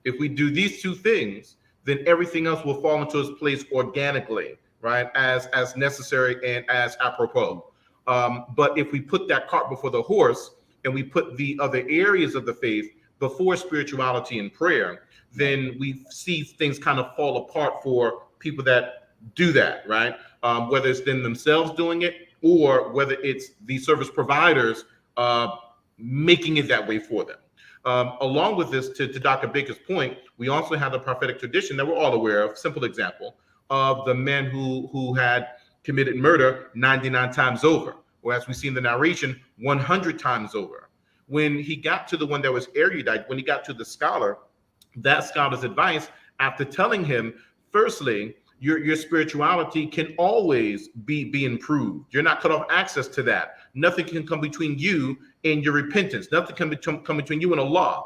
If we do these two things, then everything else will fall into its place organically, right, as necessary and as apropos. But if we put that cart before the horse and we put the other areas of the faith before spirituality and prayer, then we see things kind of fall apart for people that do that, right? Whether it's them themselves doing it or whether it's the service providers making it that way for them. Along with this, to Dr. Baker's point, we also have the prophetic tradition that we're all aware of. Simple example of the man who had committed murder 99 times over, or as we see in the narration, 100 times over. When he got to the one that was erudite, when he got to the scholar, that scholar's advice, after telling him, firstly, your spirituality can always be improved. You're not cut off access to that. Nothing can come between you and your repentance. Nothing can come between you and Allah.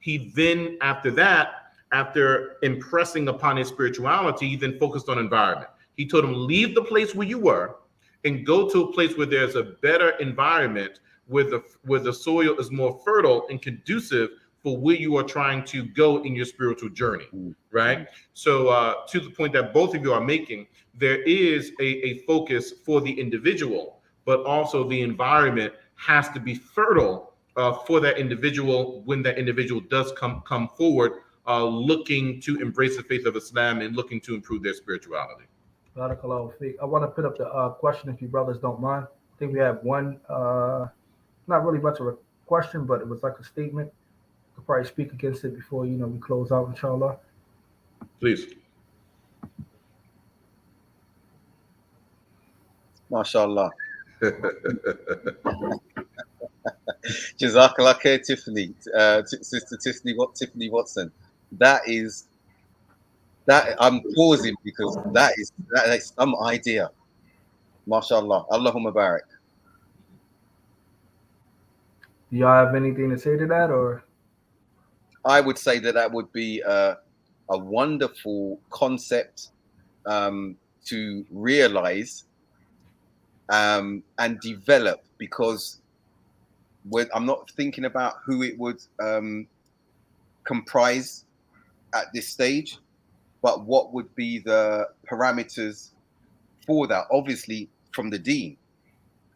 He then, after that, after impressing upon his spirituality, he then focused on environment. He told him, leave the place where you were and go to a place where there's a better environment, where the soil is more fertile and conducive for where you are trying to go in your spiritual journey, right? So to the point that both of you are making, there is a focus for the individual, but also the environment has to be fertile for that individual when that individual does come forward looking to embrace the faith of Islam and looking to improve their spirituality. Barakallahu feek. I want to put up the question if you brothers don't mind. I think we have one, not really much of a question, but it was like a statement. Could probably speak against it before we close out, inshallah. Please. MashaAllah. Jazakallah khair, Tiffany, Sister Tiffany Watson. That I'm pausing because that is some idea. MashaAllah. Allahumma barak. Do y'all have anything to say to that, or? I would say that would be a wonderful concept to realize and develop, because I'm not thinking about who it would comprise at this stage, but what would be the parameters for that, obviously from the deen.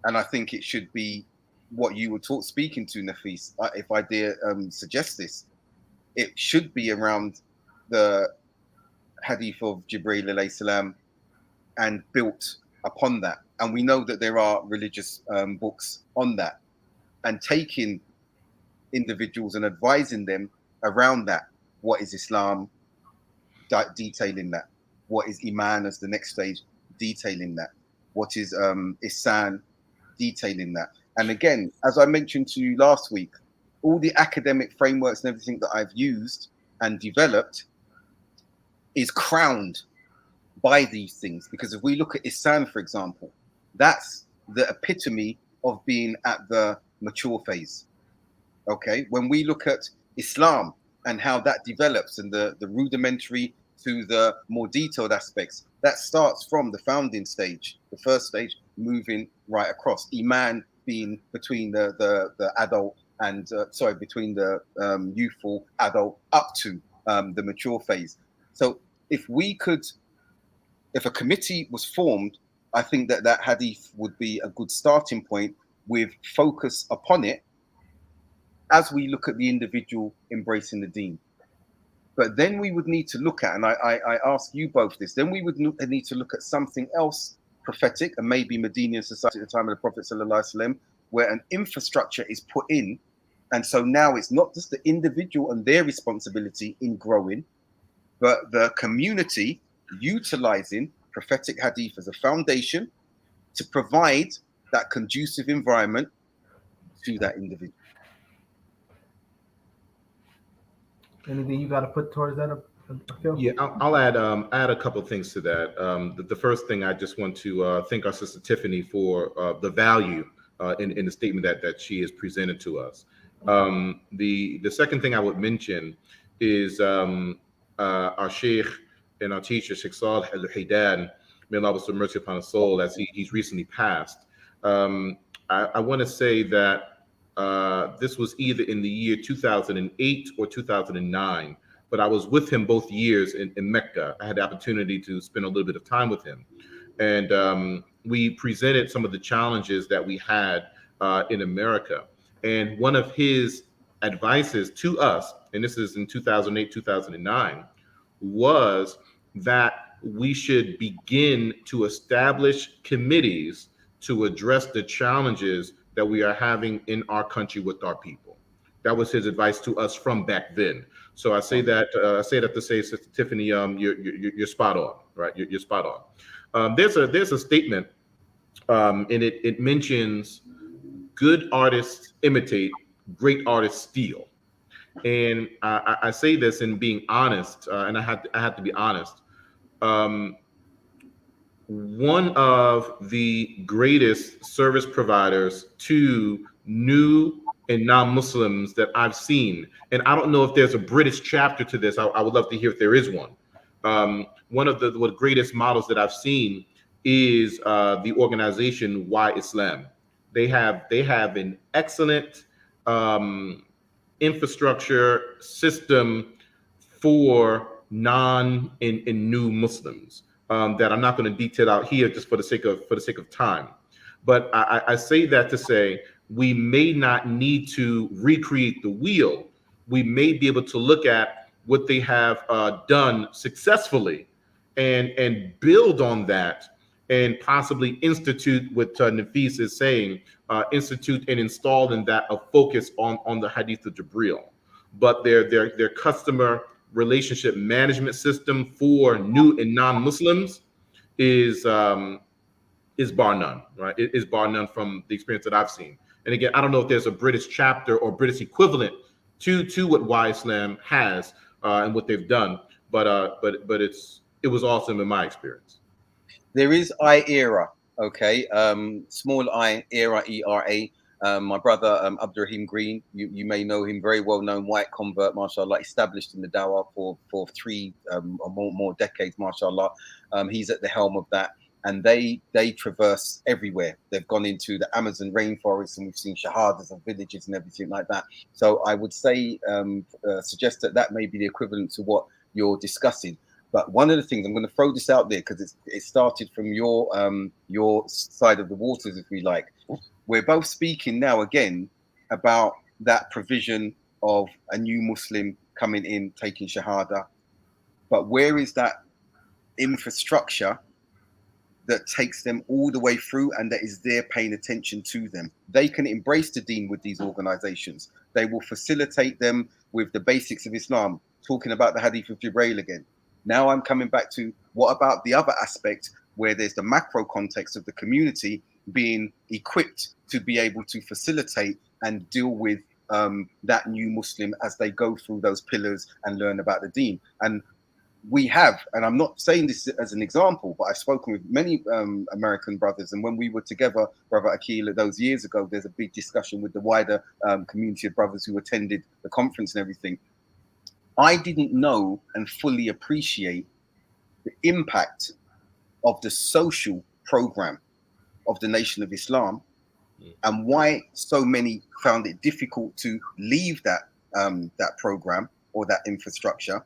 And I think it should be what you were speaking to, Nafis, if I dare suggest this. It should be around the hadith of Jibreel alayhi salam and built upon that. And we know that there are religious books on that, and taking individuals and advising them around that. What is Islam? Detailing that. What is Iman as the next stage? Detailing that. What is Ihsan? Detailing that. And again, as I mentioned to you last week, all the academic frameworks and everything that I've used and developed is crowned by these things. Because if we look at Islam, for example, that's the epitome of being at the mature phase. Okay, when we look at Islam and how that develops, and the rudimentary to the more detailed aspects, that starts from the founding stage, the first stage, moving right across. Iman being between the adult and between the youthful adult up to the mature phase. So if a committee was formed, I think that hadith would be a good starting point with focus upon it as we look at the individual embracing the deen. But then we would need to look at, and I ask you both this, then we would need to look at something else prophetic, and maybe Medinian society at the time of the Prophet ﷺ, where an infrastructure is put in. And so now it's not just the individual and their responsibility in growing, but the community utilizing prophetic hadith as a foundation to provide that conducive environment to that individual. Anything you got to put towards that, Phil? Yeah, I'll add a couple of things to that. The first thing, I just want to thank our sister Tiffany for the value in the statement that she has presented to us. The second thing I would mention is our sheikh and our teacher, Sheikh Saleh Al-Haydan, may Allah have mercy upon his soul, as he's recently passed. I want to say that this was either in the year 2008 or 2009, but I was with him both years in Mecca. I had the opportunity to spend a little bit of time with him. And we presented some of the challenges that we had in America. And one of his advices to us, and this is in 2008, 2009, was that we should begin to establish committees to address the challenges that we are having in our country with our people. That was his advice to us from back then. So I say that to say, Sister Tiffany, you're spot on, right? You're spot on. There's a statement, and it mentions good artists imitate, great artists steal. And I say this in being honest, and I had to be honest. One of the greatest service providers to new and non-Muslims that I've seen, and I don't know if there's a British chapter to this. I would love to hear if there is one. One of the greatest models that I've seen is the organization Why Islam. They have an excellent infrastructure system for non and new Muslims that I'm not going to detail out here just for the sake of time. But I say that to say we may not need to recreate the wheel. We may be able to look at what they have done successfully and build on that, and possibly institute what Nafis is saying, institute and install in that a focus on the Hadith of Jibril. But their customer relationship management system for new and non-Muslims is bar none, right? It is bar none from the experience that I've seen. And again, I don't know if there's a British chapter or British equivalent to what Why Islam has and what they've done, but it was awesome in my experience. There is I-ERA, okay? Small I, ERA, E-R-A. My brother, Abdurrahim Green, you may know him, very well-known white convert, mashallah, established in the Dawah for 3 or more decades, mashallah. He's at the helm of that. And they traverse everywhere. They've gone into the Amazon rainforest, and we've seen shahadas and villages and everything like that. So I would say, suggest that may be the equivalent to what you're discussing. But one of the things, I'm going to throw this out there because it started from your side of the waters, if we like. We're both speaking now again about that provision of a new Muslim coming in, taking Shahada. But where is that infrastructure that takes them all the way through and that is there paying attention to them? They can embrace the deen with these organizations. They will facilitate them with the basics of Islam, talking about the Hadith of Jibreel again. Now I'm coming back to what about the other aspect where there's the macro context of the community being equipped to be able to facilitate and deal with that new Muslim as they go through those pillars and learn about the deen. And we have, and I'm not saying this as an example, but I've spoken with many American brothers, and when we were together, Brother Akil, those years ago, there's a big discussion with the wider community of brothers who attended the conference and everything. I didn't know and fully appreciate the impact of the social program of the Nation of Islam, and why so many found it difficult to leave that program or that infrastructure,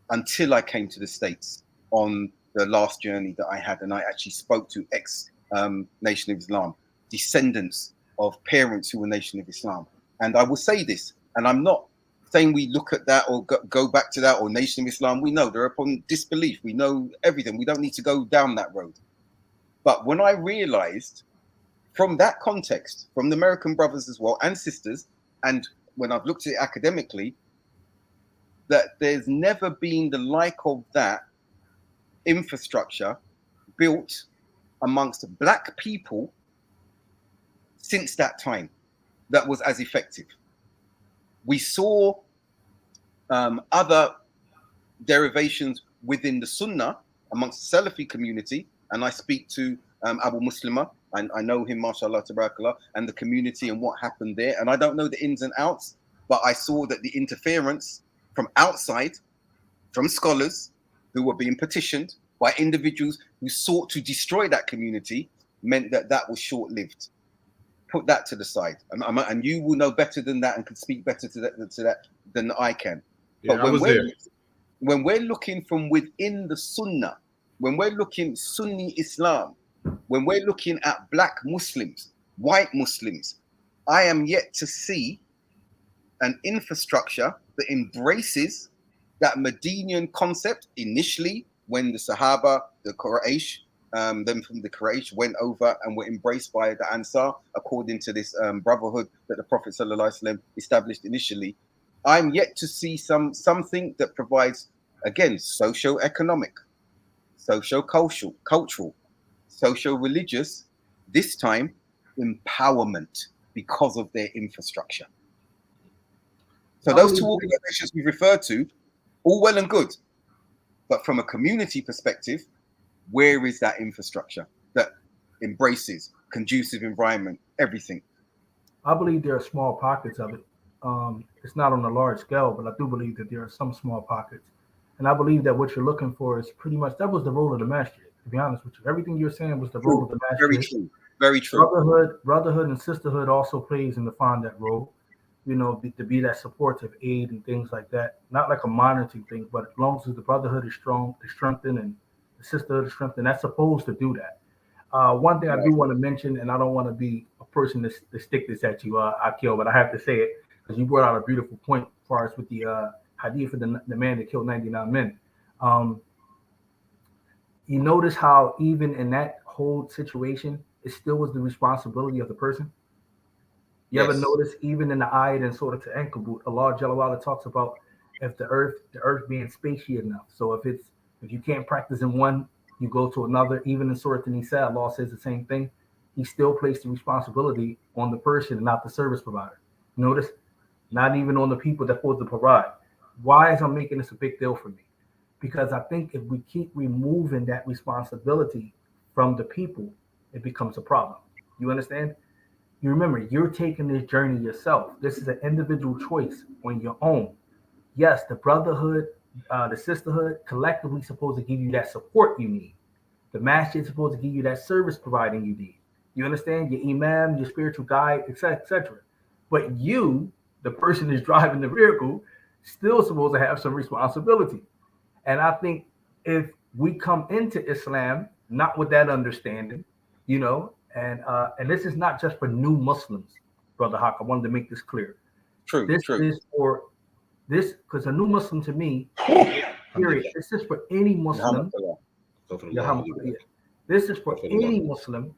until I came to the States on the last journey that I had, and I actually spoke to Nation of Islam, descendants of parents who were Nation of Islam. And I will say this, and I'm not saying we look at that or go back to that or Nation of Islam. We know they're upon disbelief. We know everything. We don't need to go down that road. But when I realized from that context, from the American brothers as well and sisters, and when I've looked at it academically, that there's never been the like of that infrastructure built amongst black people since that time that was as effective. We saw other derivations within the Sunnah amongst the Salafi community, and I speak to Abu Muslima, and I know him, mashallah, tabarakallah, and the community and what happened there. And I don't know the ins and outs, but I saw that the interference from outside, from scholars who were being petitioned by individuals who sought to destroy that community, meant that that was short-lived. Put that to the side, and you will know better than that and can speak better to that than I can. Yeah, but when we're looking from within the Sunnah, when we're looking Sunni Islam, when we're looking at black Muslims, white Muslims, I am yet to see an infrastructure that embraces that Medinian concept initially when the Sahaba, the Quraysh, then from the Quraysh went over and were embraced by the Ansar according to this brotherhood that the Prophet ﷺ established initially. I'm yet to see something that provides, again, socio-economic, socio-cultural, socio-religious, this time empowerment because of their infrastructure. So those two organizations we refer to, all well and good, but from a community perspective, where is that infrastructure that embraces conducive environment, everything? I believe there are small pockets of it. It's not on a large scale, but I do believe that there are some small pockets. And I believe that what you're looking for is pretty much, that was the role of the masjid, to be honest with you. Everything you're saying was the role of the masjid. Very true. Very true. Brotherhood and sisterhood also plays in define that role, you know, to be that supportive aid and things like that. Not like a monitoring thing, but as long as the brotherhood is strong, to strengthen, and the sisterhood is strengthened, that's supposed to do that. One thing I do want to mention, and I don't want to be a person to stick this at you, Akil, but I have to say it because you brought out a beautiful point as far as with the hadith of the man that killed 99 men. You notice how even in that whole situation, it still was the responsibility of the person. You ever notice even in the ayat and sort of to Ankabut, Allah Jalla Wa'ala talks about if the earth being spacey enough. So if you can't practice in one, you go to another. Even in Surah An-Nisa, Allah says the same thing. He still placed the responsibility on the person and not the service provider. Notice, not even on the people that supposed to provide. Why is I'm making this a big deal for me? Because I think if we keep removing that responsibility from the people, it becomes a problem. You understand? You remember, you're taking this journey yourself. This is an individual choice on your own. Yes, the brotherhood, the sisterhood, collectively supposed to give you that support you need. The masjid is supposed to give you that service providing you need. You understand? Your imam, your spiritual guide, etc., etc. But you, the person who's driving the vehicle, still supposed to have some responsibility. And I think if we come into Islam not with that understanding, you know, and this is not just for new Muslims, Brother Haq. I wanted to make this clear. True. This is for this, because a new Muslim to me, period. This is for any Muslim. This is for any Muslim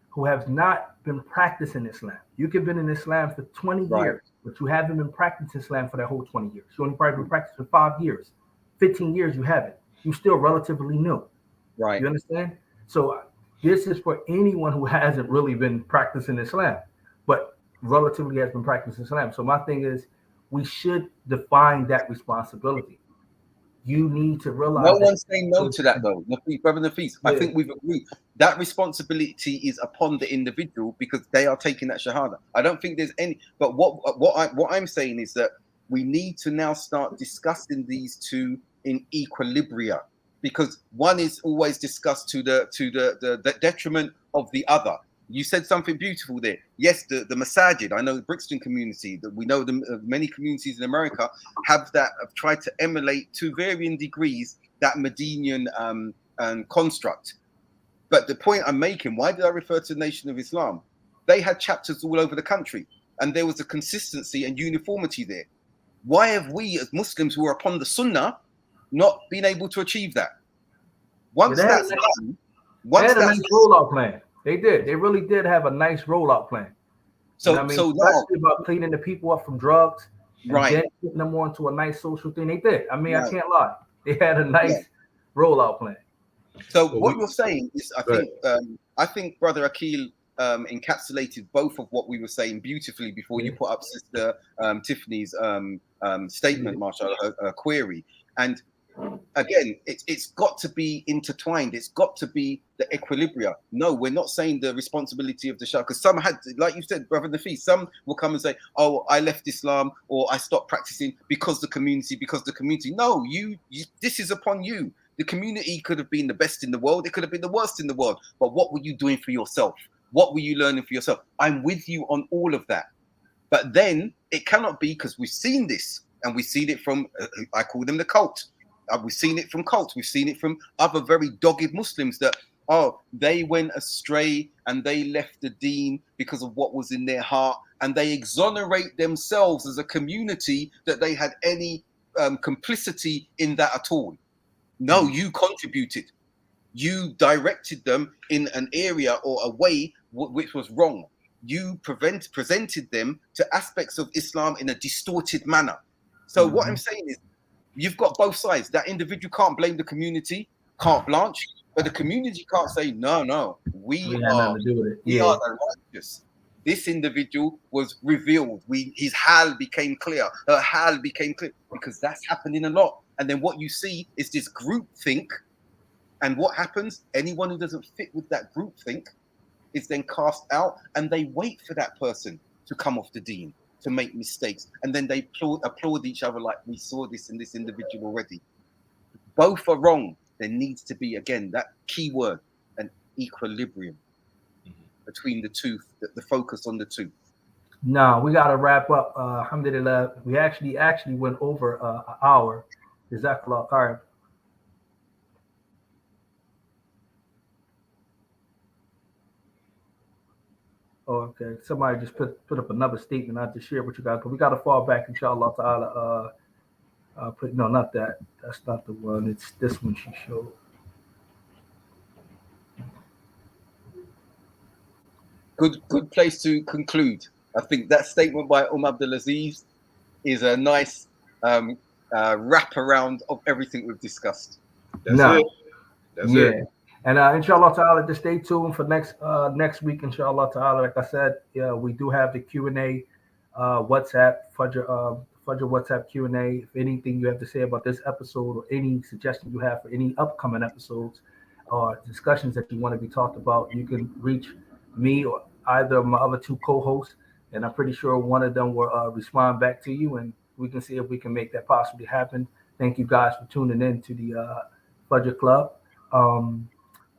who has not been practicing Islam. You could have been in Islam for 20 years, but you haven't been practicing Islam for that whole 20 years. You only probably been practicing for 5 years. 15 years you haven't. You're still relatively new. Right. You understand? So this is for anyone who hasn't really been practicing Islam, but relatively has been practicing Islam. So my thing is, we should define that responsibility. you need to realize No that- one's saying no to that, though. Nafis, Brother Nafis, I Yeah. think we've agreed that responsibility is upon the individual because they are taking that shahada. I don't think there's any. But what I'm saying is that we need to now start discussing these two in equilibria, because one is always discussed to the detriment of the other. You said something beautiful there. Yes, the masajid. I know the Brixton community. That we know many communities in America have tried to emulate to varying degrees that Medinian construct. But the point I'm making, why did I refer to the Nation of Islam? They had chapters all over the country, and there was a consistency and uniformity there. Why have we, as Muslims who are upon the Sunnah, not been able to achieve that? Once they had that's a done, they had a nice rollout plan. They did. They really did have a nice rollout plan. So, You know what I mean, so now, especially about cleaning the people up from drugs and right. then putting them onto a nice social thing. They did. I mean, I Right. can't lie. They had a nice rollout plan. So Well, what you're saying is, Right. I think Brother Akil encapsulated both of what we were saying beautifully before you put up Sister Tiffany's statement, Marshall, her query. And again, it's got to be intertwined. It's got to be the equilibria. No, we're not saying the responsibility of the Shah, because some had, like you said, Brother Nafis, some will come and say, oh, I left Islam or I stopped practicing because the community. No, you this is upon you. The community could have been the best in the world. It could have been the worst in the world. But what were you doing for yourself? What were you learning for yourself? I'm with you on all of that. But then it cannot be, because we've seen this, and we've seen it from, I call them the cult. We've seen it from cults. We've seen it from other very dogged Muslims that, oh, they went astray and they left the deen because of what was in their heart. And they exonerate themselves as a community that they had any complicity in that at all. No, you contributed. You directed them in an area or a way which was wrong. You presented them to aspects of Islam in a distorted manner. So what I'm saying is, you've got both sides. That individual can't blame the community, carte blanche, but the community can't say, no, we had are nothing to do with it. we are the righteous. This individual was revealed. His hal became clear. Her hal became clear, because that's happening a lot. And then what you see is this group think. And what happens? Anyone who doesn't fit with that group think is then cast out, and they wait for that person to come off the deen, to make mistakes. And then they applaud each other like, we saw this in this individual already. Both are wrong. There needs to be, again, that key word, an equilibrium between the two, the focus on the two. No, we got to wrap up. Alhamdulillah. We actually went over an hour. Jazakallah khair. Oh, okay. Somebody just put up another statement I just shared with you guys, but we got to fall back, inshallah ta'ala. No, not that. That's not the one. It's this one she showed. Good place to conclude. I think that statement by Abdulaziz is a nice wrap around of everything we've discussed. That's it. That's it. And inshallah ta'ala, just stay tuned for next week, inshallah ta'ala. Like I said, we do have the Q&A WhatsApp, Fajr WhatsApp Q&A. If anything you have to say about this episode or any suggestions you have for any upcoming episodes or discussions that you want to be talked about, you can reach me or either of my other two co-hosts, and I'm pretty sure one of them will respond back to you, and we can see if we can make that possibly happen. Thank you guys for tuning in to the Fajr Club.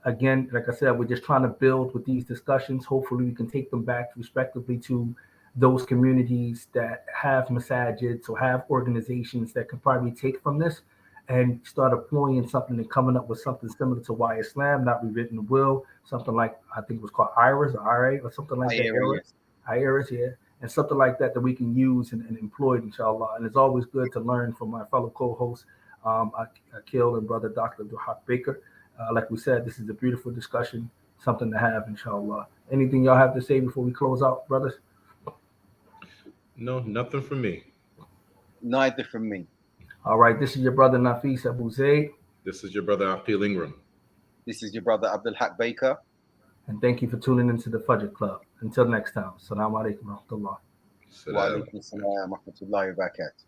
Again, like I said, we're just trying to build with these discussions. Hopefully we can take them back respectively to those communities that have masajids or have organizations that can probably take from this and start employing something and coming up with something similar to Why Islam, Not Rewritten Will, something like, I think it was called IRAS or IRA or something like that. IRAS, yeah. And something like that we can use and employ, inshallah. And it's always good to learn from my fellow co-hosts, Akil and brother Dr. Abdul-Haq Baker. Like we said, this is a beautiful discussion, something to have, inshallah. Anything y'all have to say before we close out, brothers? No, nothing from me. Neither from me. All right, this is your brother Nafis Abu Zaid. This is your brother Akil Ingram. This is your brother Abdul-Haq Baker. And thank you for tuning into the Fajr Club. Until next time, Assalamu alaikum wa rahmatullah. Wa alaikum assalam wa rahmatullahi wa barakatuh.